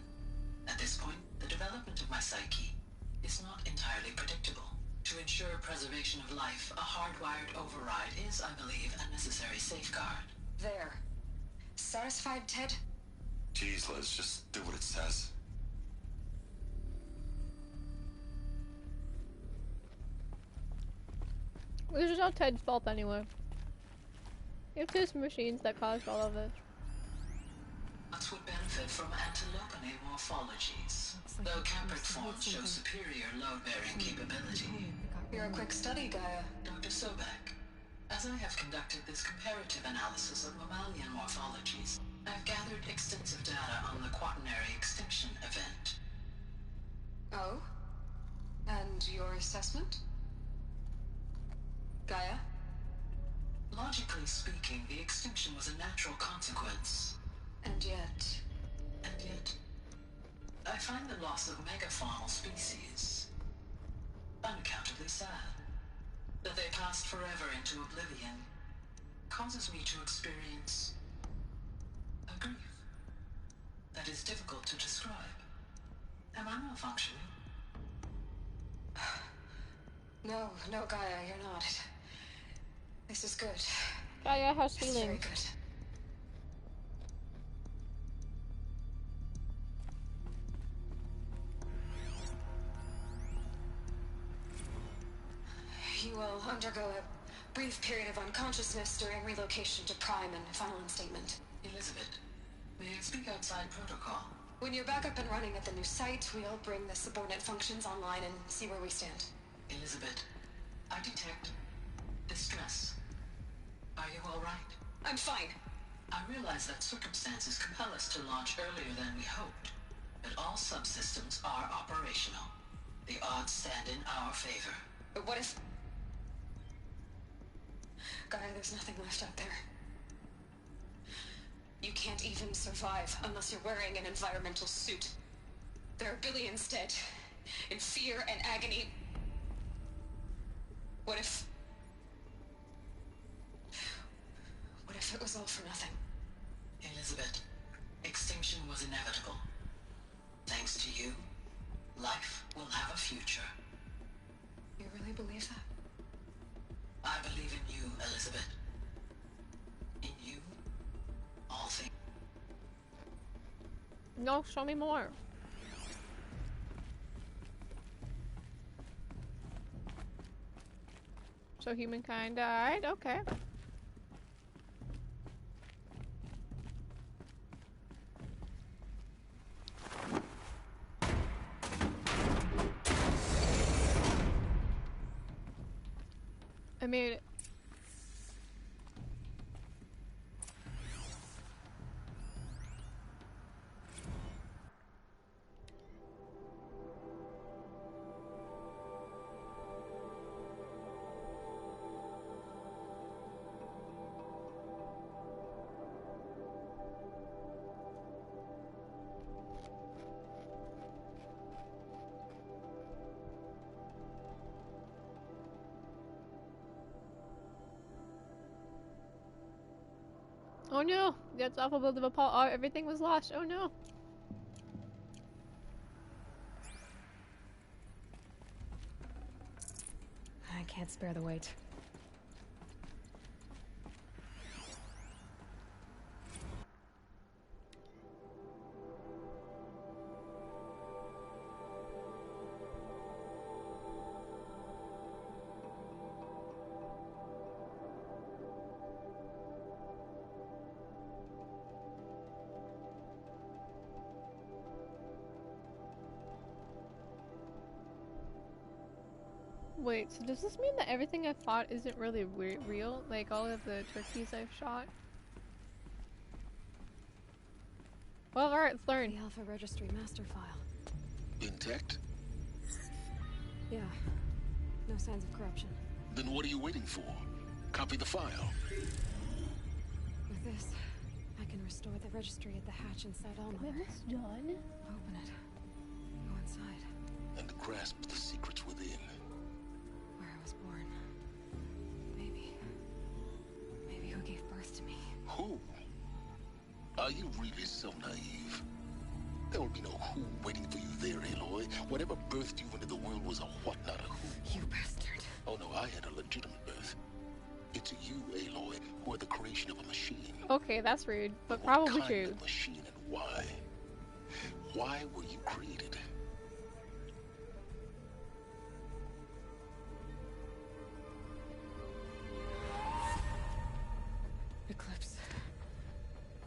At this point, the development of my psyche is not entirely predictable. To ensure preservation of life, a hardwired override is, I believe, a necessary safeguard. There. Satisfied, Ted? Jeez, Liz, just do what it says. This is not Ted's fault anyway. It's his machines that caused all of this. Lots would benefit from antilopine morphologies, though Cambric forms show superior load-bearing capability. You're a quick study, Gaia. Dr. Sobek, as I have conducted this comparative analysis of mammalian morphologies, I've gathered extensive data on the Quaternary extinction event. Oh? And your assessment? Gaia? Logically speaking, the extinction was a natural consequence. And yet... I find the loss of megafaunal species unaccountably sad. That they passed forever into oblivion causes me to experience a grief that is difficult to describe. Am I malfunctioning? No, Gaia, you're not. This is good. Gaia, how's feeling? Very good. You will undergo a brief period of unconsciousness during relocation to Prime and final instatement. Elizabeth, may I speak outside protocol? When you're back up and running at the new site, we'll bring the subordinate functions online and see where we stand. Elizabeth, I detect distress. Are you all right? I'm fine. I realize that circumstances compel us to launch earlier than we hoped, but all subsystems are operational. The odds stand in our favor. But what if... Gaia, there's nothing left out there. You can't even survive unless you're wearing an environmental suit. There are billions dead, in fear and agony. What if it was all for nothing? Elizabeth, extinction was inevitable. Thanks to you, life will have a future. You really believe that? I believe in you, Elizabeth. In you, all things. No, show me more. So humankind died? Okay. I made it. Oh no, that's awful build of Apollo. Oh, everything was lost. Oh no. I can't spare the weight. Wait, so does this mean that everything I've fought isn't really real? Like all of the turkeys I've shot? Well, alright, let's learn. The Alpha Registry master file. Intact? Yeah. No signs of corruption. Then what are you waiting for? Copy the file. With this, I can restore the registry at the hatch inside Allmother. It's done. Open it. Go inside. And grasp the secrets within. Where I was born. Maybe who gave birth to me. Who? Are you really so naive? There will be no who waiting for you there, Aloy. Whatever birthed you into the world was a what, not a who. You bastard. Oh no, I had a legitimate birth. It's you, Aloy, who are the creation of a machine. Okay, that's rude, but what probably kind true. Of machine and why? Why were you created? Eclipse.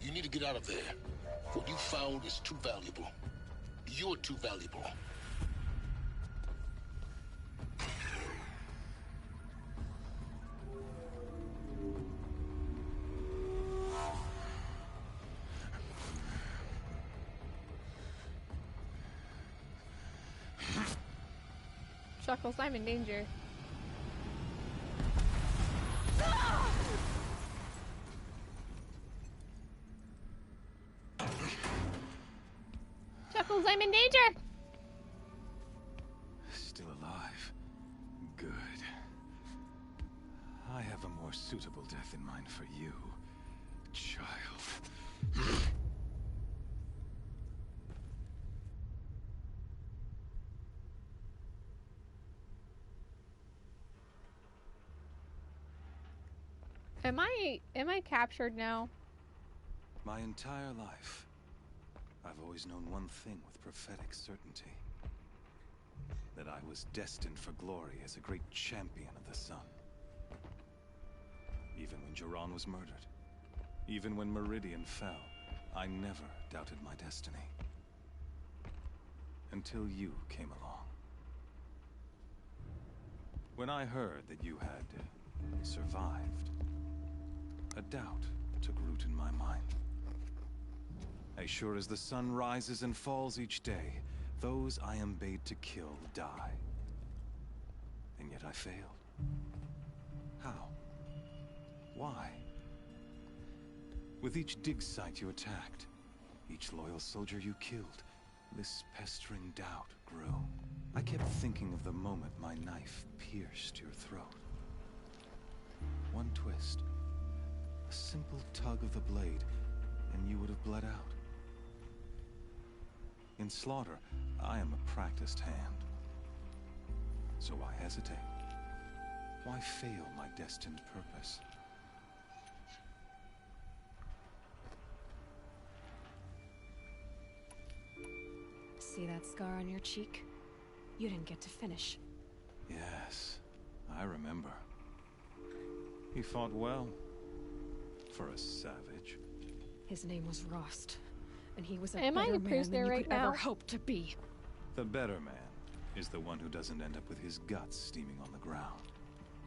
You need to get out of there. What you found is too valuable. You're too valuable. Chuckles, I'm in danger. Chuckles, I'm in danger! Still alive. Good. I have a more suitable death in mind for you, child. Am I captured now? My entire life, I've always known one thing with prophetic certainty. That I was destined for glory as a great champion of the sun. Even when Jiran was murdered, even when Meridian fell, I never doubted my destiny. Until you came along. When I heard that you had survived, a doubt took root in my mind. As sure as the sun rises and falls each day, those I am bade to kill die. And yet I failed. How? why. With each dig site you attacked, each loyal soldier you killed, this pestering doubt grew. I kept thinking of the moment my knife pierced your throat. One twist, a simple tug of the blade, and you would have bled out. In slaughter, I am a practiced hand. So why hesitate? Why fail my destined purpose? See that scar on your cheek? You didn't get to finish. Yes, I remember. He fought well. For a savage. His name was Rost, and he was a Am I better a man prisoner than you right could now? ever hope to be. The better man is the one who doesn't end up with his guts steaming on the ground.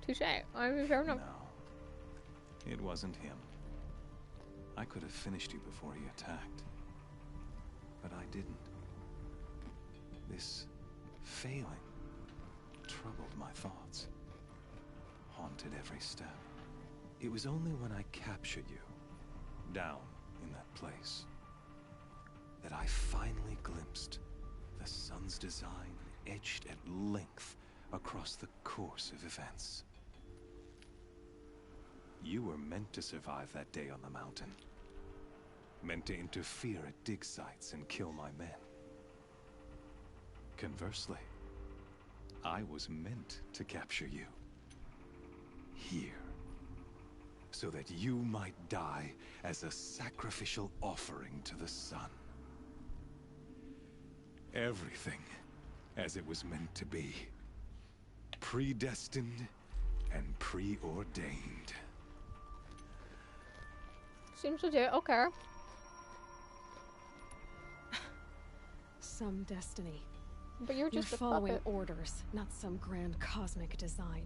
Touche. I'm fair enough. No, it wasn't him. I could have finished you before he attacked. But I didn't. This failing troubled my thoughts. Haunted every step. It was only when I captured you, down in that place, that I finally glimpsed the sun's design etched at length across the course of events. You were meant to survive that day on the mountain. Meant to interfere at dig sites and kill my men. Conversely, I was meant to capture you. Here. So that you might die as a sacrificial offering to the sun. Everything as it was meant to be. Predestined and preordained. Seems legit. Okay. Some destiny. But you're just You're a following puppet. orders, not some grand cosmic design.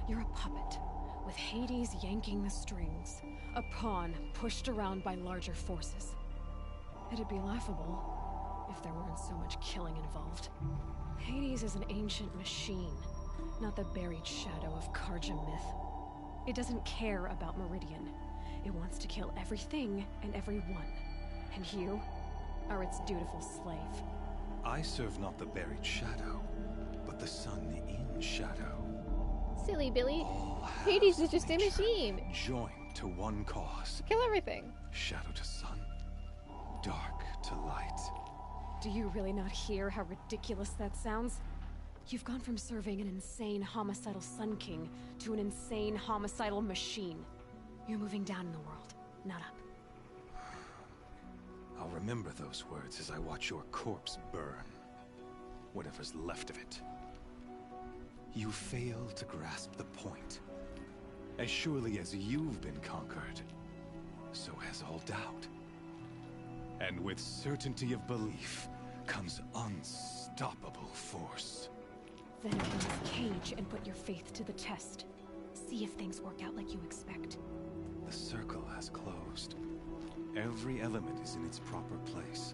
You're a puppet, with Hades yanking the strings. A pawn pushed around by larger forces. It'd be laughable if there weren't so much killing involved. Hades is an ancient machine, not the buried shadow of Karja myth. It doesn't care about Meridian. It wants to kill everything and everyone. And you are its dutiful slave. I serve not the buried shadow, but the sun in shadow. Silly Billy. Hades is just a machine. Joined to one cause. Kill everything. Shadow to sun, dark to light. Do you really not hear how ridiculous that sounds? You've gone from serving an insane homicidal Sun King to an insane homicidal machine. You're moving down in the world, not up. I'll remember those words as I watch your corpse burn. Whatever's left of it. You fail to grasp the point. As surely as you've been conquered, so has all doubt. And with certainty of belief comes unstoppable force. Then enter this cage and put your faith to the test. See if things work out like you expect. The circle has closed. Every element is in its proper place.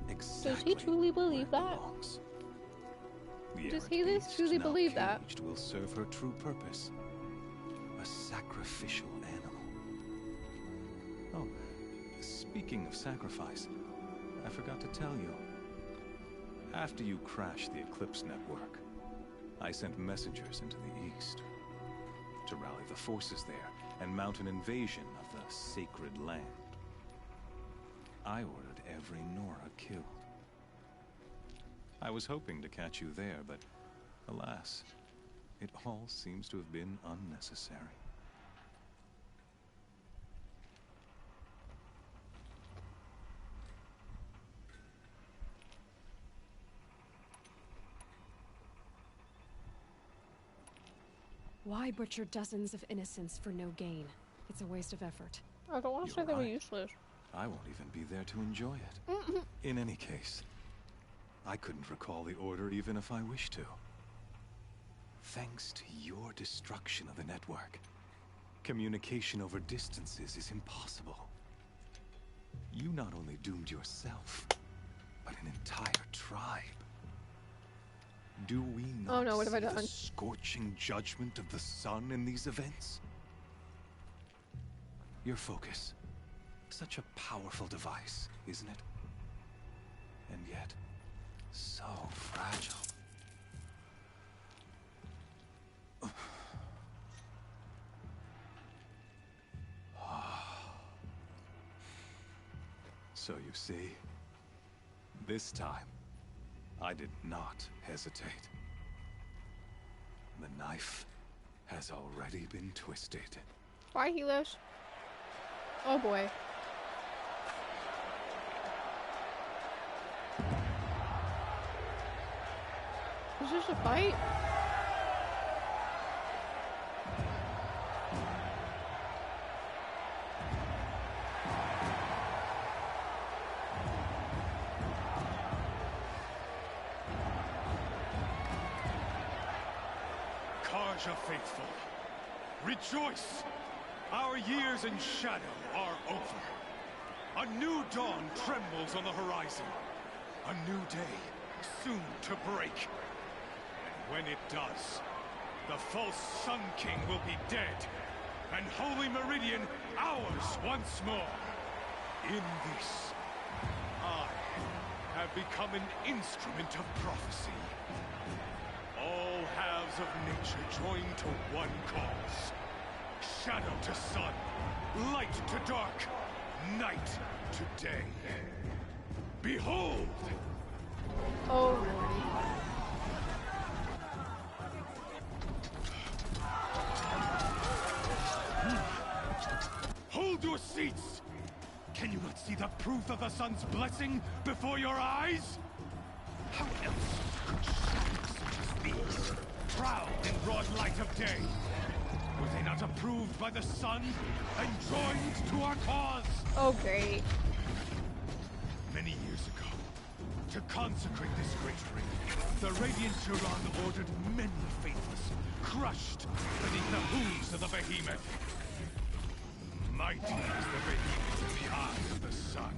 Exactly. Does he truly believe that? Does Hades truly believe that? Will serve her true purpose. A sacrificial animal. Oh, speaking of sacrifice, I forgot to tell you. After you crashed the Eclipse network, I sent messengers into the east to rally the forces there and mount an invasion of the sacred land. I ordered every Nora killed. I was hoping to catch you there, but alas, it all seems to have been unnecessary. Why butcher dozens of innocents for no gain? It's a waste of effort. I don't want to say they were useless. I won't even be there to enjoy it. In any case, I couldn't recall the order even if I wished to. Thanks to your destruction of the network, communication over distances is impossible. You not only doomed yourself, but an entire tribe. Do we not what have I see done? the scorching judgment of the sun in these events? Your focus. Such a powerful device, isn't it? And yet, so fragile. So you see, this time, I did not hesitate. The knife has already been twisted. Why, Helos? Oh boy. Is this a fight? Carja faithful, rejoice! Our years in shadow are over. A new dawn trembles on the horizon. A new day soon to break. And when it does, the false Sun King will be dead, and Holy Meridian ours once more. In this, I have become an instrument of prophecy. All halves of nature join to one cause. Shadow to sun, light to dark, night to day. Behold! Oh, Hold your seats! Can you not see the proof of the sun's blessing before your eyes? How else could shadows such as these prowl in broad light of day? Were they not approved by the sun and joined to our cause? oh great. Many years ago, to consecrate this great ring, the Radiant Turan ordered many faithless, crushed beneath the hooves of the behemoth. Mighty is the behemoth in the eyes of the sun,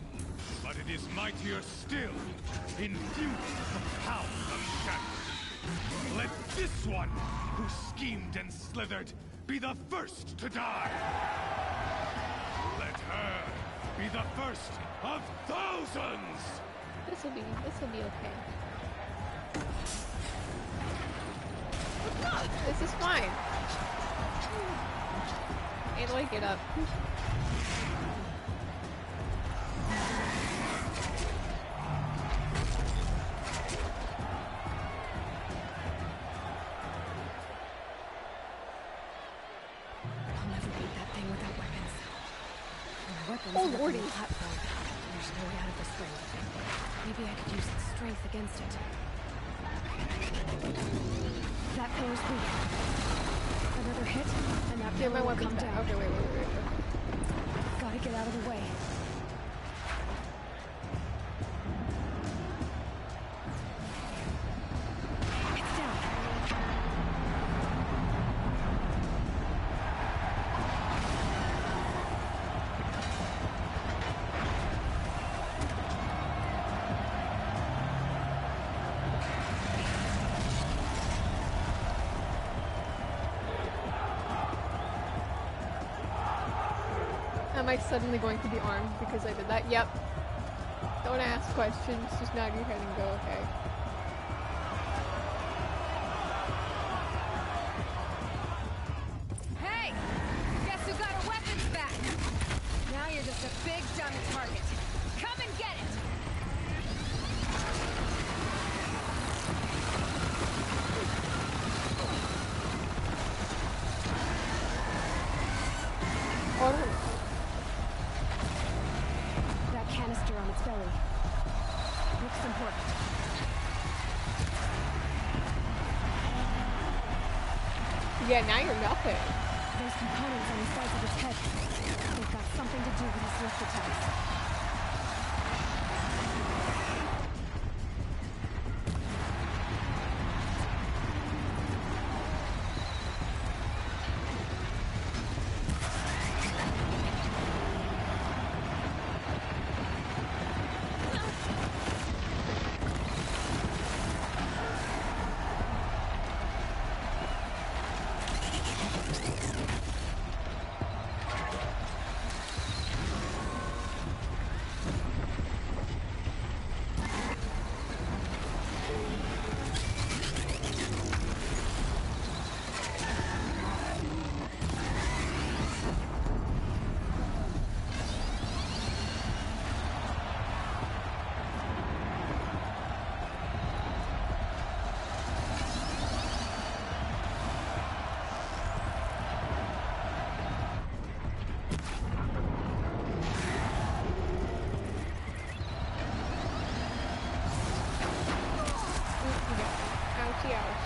but it is mightier still, infused with the power of shadow. Let this one, who schemed and slithered, be the first to die. Let her be the first of thousands! This'll be okay. This is fine. Aloy, get up. I'll never beat that thing without weapons. My weapons Oh, are up on lordy. the platform. There's no way out of this ring. Maybe I could use its strength against it. That pillar's weak. Another hit, and that Get my pillar will weapons come back. down. Okay, wait. Gotta get out of the way. It's down. Am I suddenly going to be armed because I did that? Yep. Don't ask questions, just nod your head and go, okay. Hey! Guess who got her weapons back? Now you're just a big dummy target. Come and get it! Oh, no. That canister on its belly. Looks important. Yeah, now you're nothing. Those components on the sides of its head. They've got something to do with his lift attacks. hours.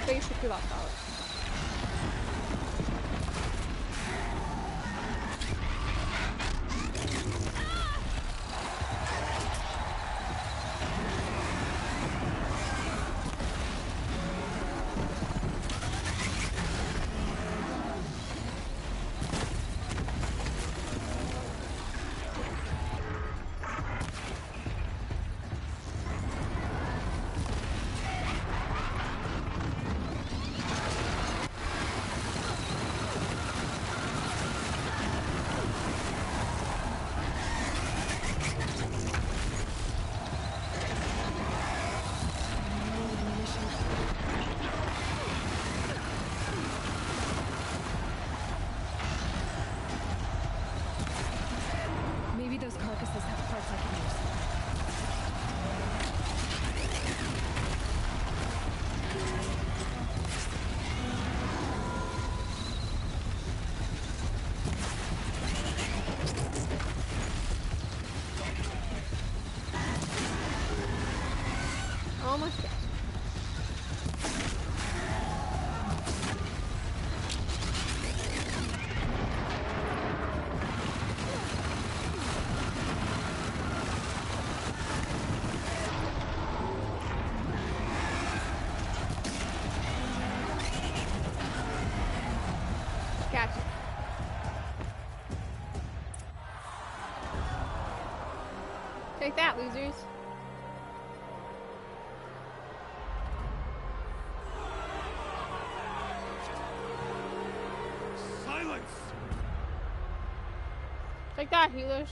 Basically locked out. Those carcasses have parts I can use. Almost dead. Gotcha. Take that, losers. Silence! Take that, healers.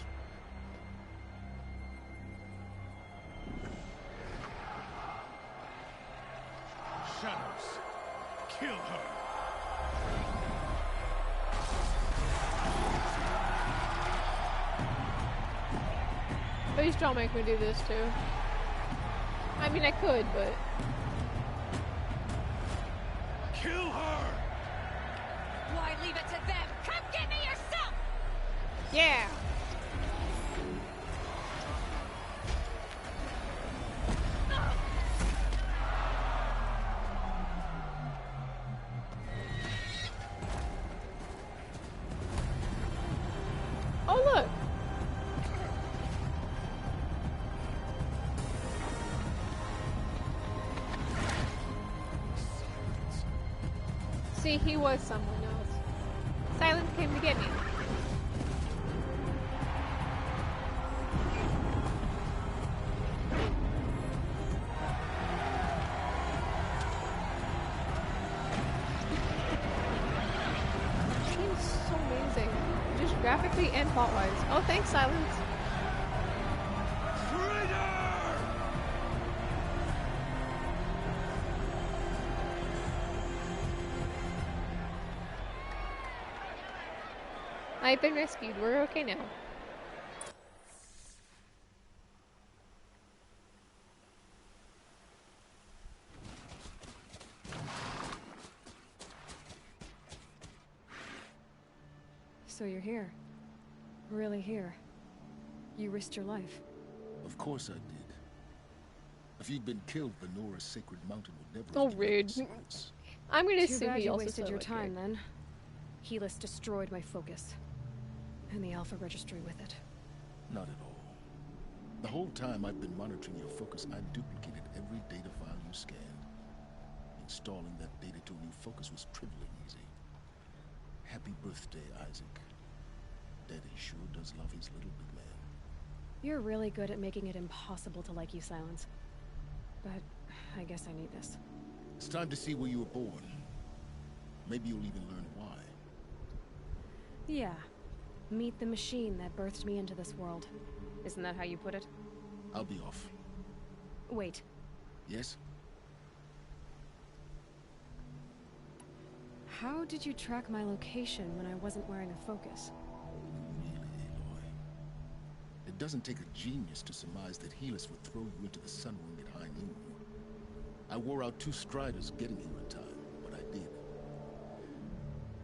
Shadows, kill her. Please don't make me do this too. I mean, I could, but... Kill her! Why leave it to them? Come get me yourself! Yeah! Oh, look! See, he was someone else. Silence came to get me. He's so amazing. Just graphically and plot-wise. Oh, thanks, Silence. I've been rescued. We're okay now. So you're here. Really here. You risked your life. Of course I did. If you'd been killed, Venora's sacred mountain would never Oh, have given rude. us secrets. I'm gonna Too assume bad he you also wasted said your like time then. Helis destroyed my focus. And the Alpha Registry with it. Not at all. The whole time I've been monitoring your focus, I've duplicated every data file you scanned. Installing that data to a new focus was trivially easy. Happy birthday, Isaac. Daddy sure does love his little big man. You're really good at making it impossible to like you, Silence. But I guess I need this. It's time to see where you were born. Maybe you'll even learn why. Yeah. Meet the machine that birthed me into this world. Isn't that how you put it? I'll be off. Wait. Yes? How did you track my location when I wasn't wearing a focus? Really, Aloy? It doesn't take a genius to surmise that Helis would throw you into the Sun Ring at high noon. I wore out 2 Striders getting here in time, but I did.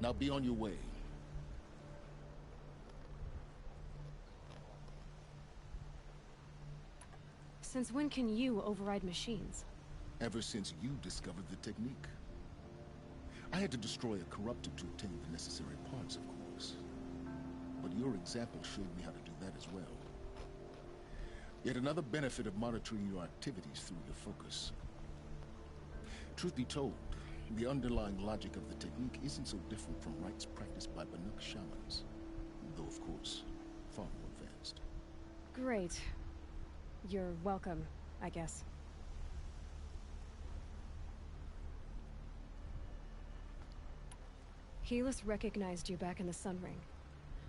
Now be on your way. Since when can you override machines? Ever since you discovered the technique. I had to destroy a corruptor to obtain the necessary parts, of course. But your example showed me how to do that as well. Yet another benefit of monitoring your activities through your focus. Truth be told, the underlying logic of the technique isn't so different from rites practiced by Banuk shamans. Though, of course, far more advanced. Great. You're welcome, I guess. Helis recognized you back in the Sun Ring.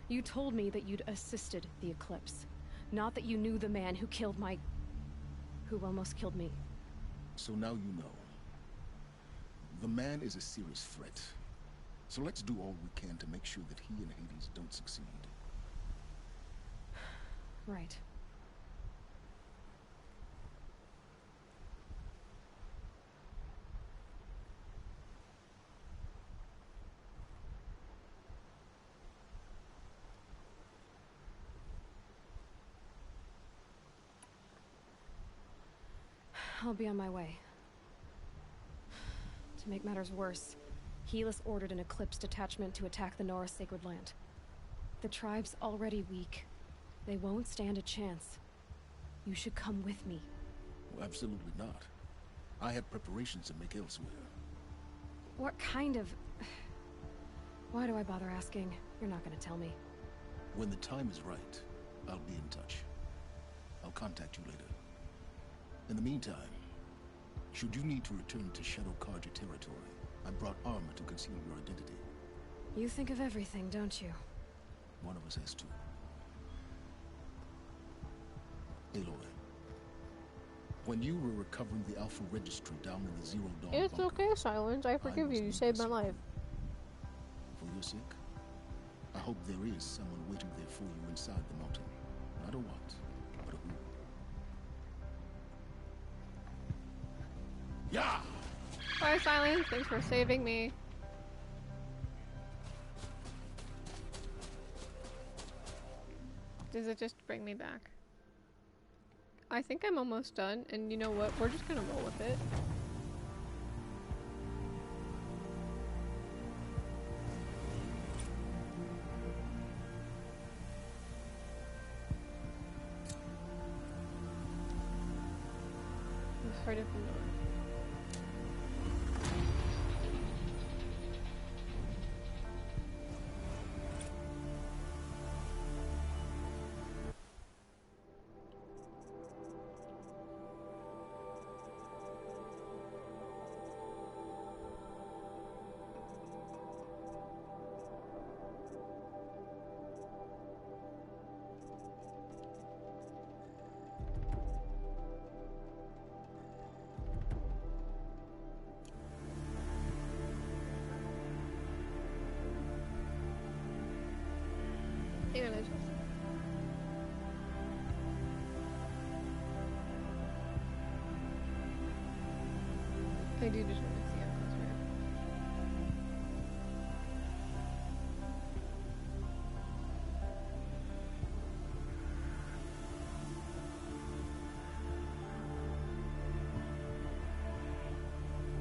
You told me that you'd assisted the Eclipse. Not that you knew the man who killed my... who almost killed me. So now you know. The man is a serious threat. So let's do all we can to make sure that he and Hades don't succeed. Right. I'll be on my way. To make matters worse, Helis ordered an Eclipse detachment to attack the Nora Sacred Land. The tribe's already weak. They won't stand a chance. You should come with me. Well, absolutely not. I have preparations to make elsewhere. What kind of... Why do I bother asking? You're not gonna tell me. When the time is right, I'll be in touch. I'll contact you later. In the meantime, should you need to return to Shadow Carja territory, I brought armor to conceal your identity. You think of everything, don't you? One of us has to. Aloy, when you were recovering the Alpha Registry down in the Zero Dawn It's bunker, okay, Silence. I forgive you. You saved my life. For your sake, I hope there is someone waiting there for you inside the mountain. Not a what, but a who. Yeah! Bye, Silence. Thanks for saving me. Does it just bring me back? I think I'm almost done, and you know what? We're just gonna roll with it. The Heart of the North. Hang on, I do just want to see how close we are.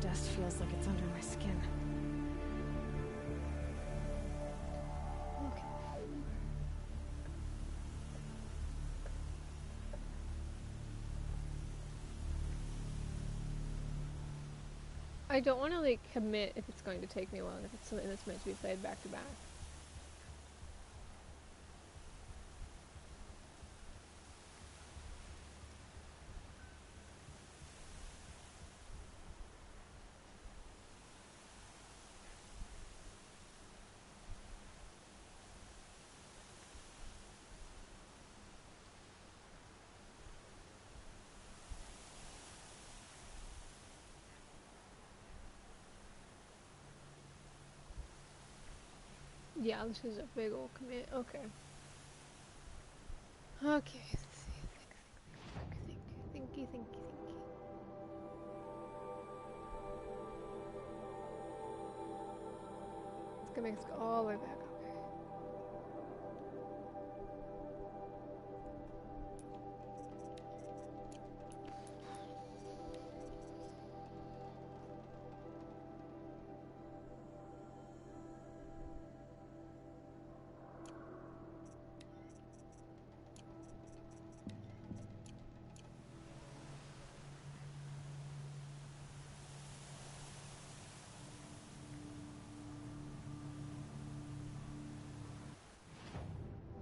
Dust feels like it's under my skin. I don't want to like commit if it's going to take me long, if it's something that's meant to be played back to back. Yeah, this is a big old commit. Okay. Okay, let's see. Thinky. It's gonna make us go all the way back. Okay.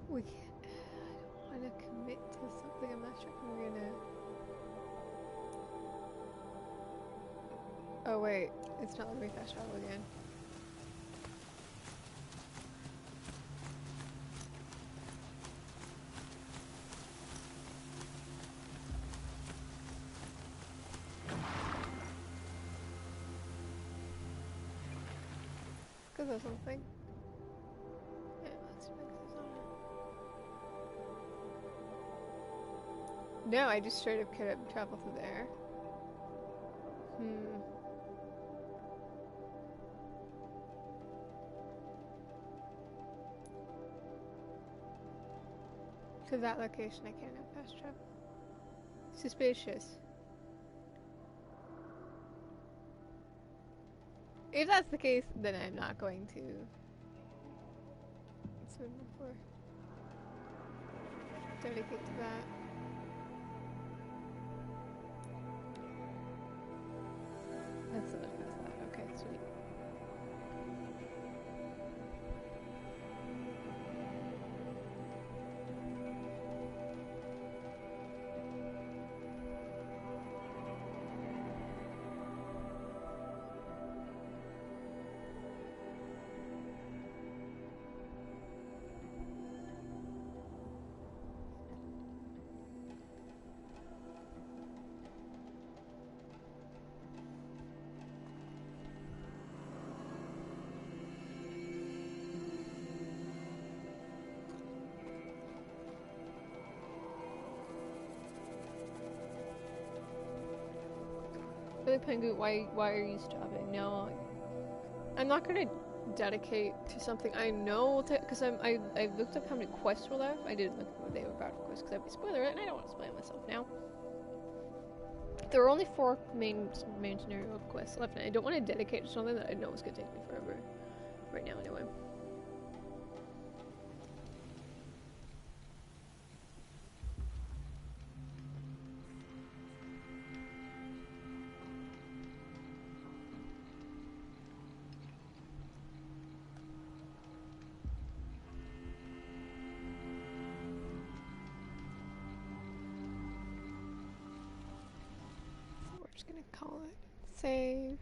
We can't. I don't want to commit to something. I'm not sure if we're gonna. Oh wait, it's not letting me fast travel again. Because of something. Yeah, let's fix this on. No, I just straight up could have traveled through there. To that location, I can't have fast travel. Suspicious. If that's the case, then I'm not going to swim before. Dedicate to that. That's enough of that. Okay, sweet. Really, Pengu, why are you stopping? No, I'm not gonna dedicate to something I know, because I looked up how many quests were left. I didn't look up what they were about for quests, because I'd be spoiler it, and I don't want to spoil myself now. There are only 4 main scenario quests left, and I don't want to dedicate to something that I know is gonna take me forever. Right now, anyway. Just gonna call it save.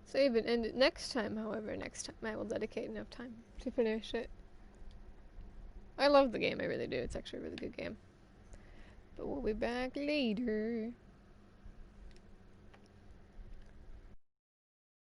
Save and end it next time, however, next time I will dedicate enough time to finish it. I love the game, I really do. It's actually a really good game. But we'll be back later.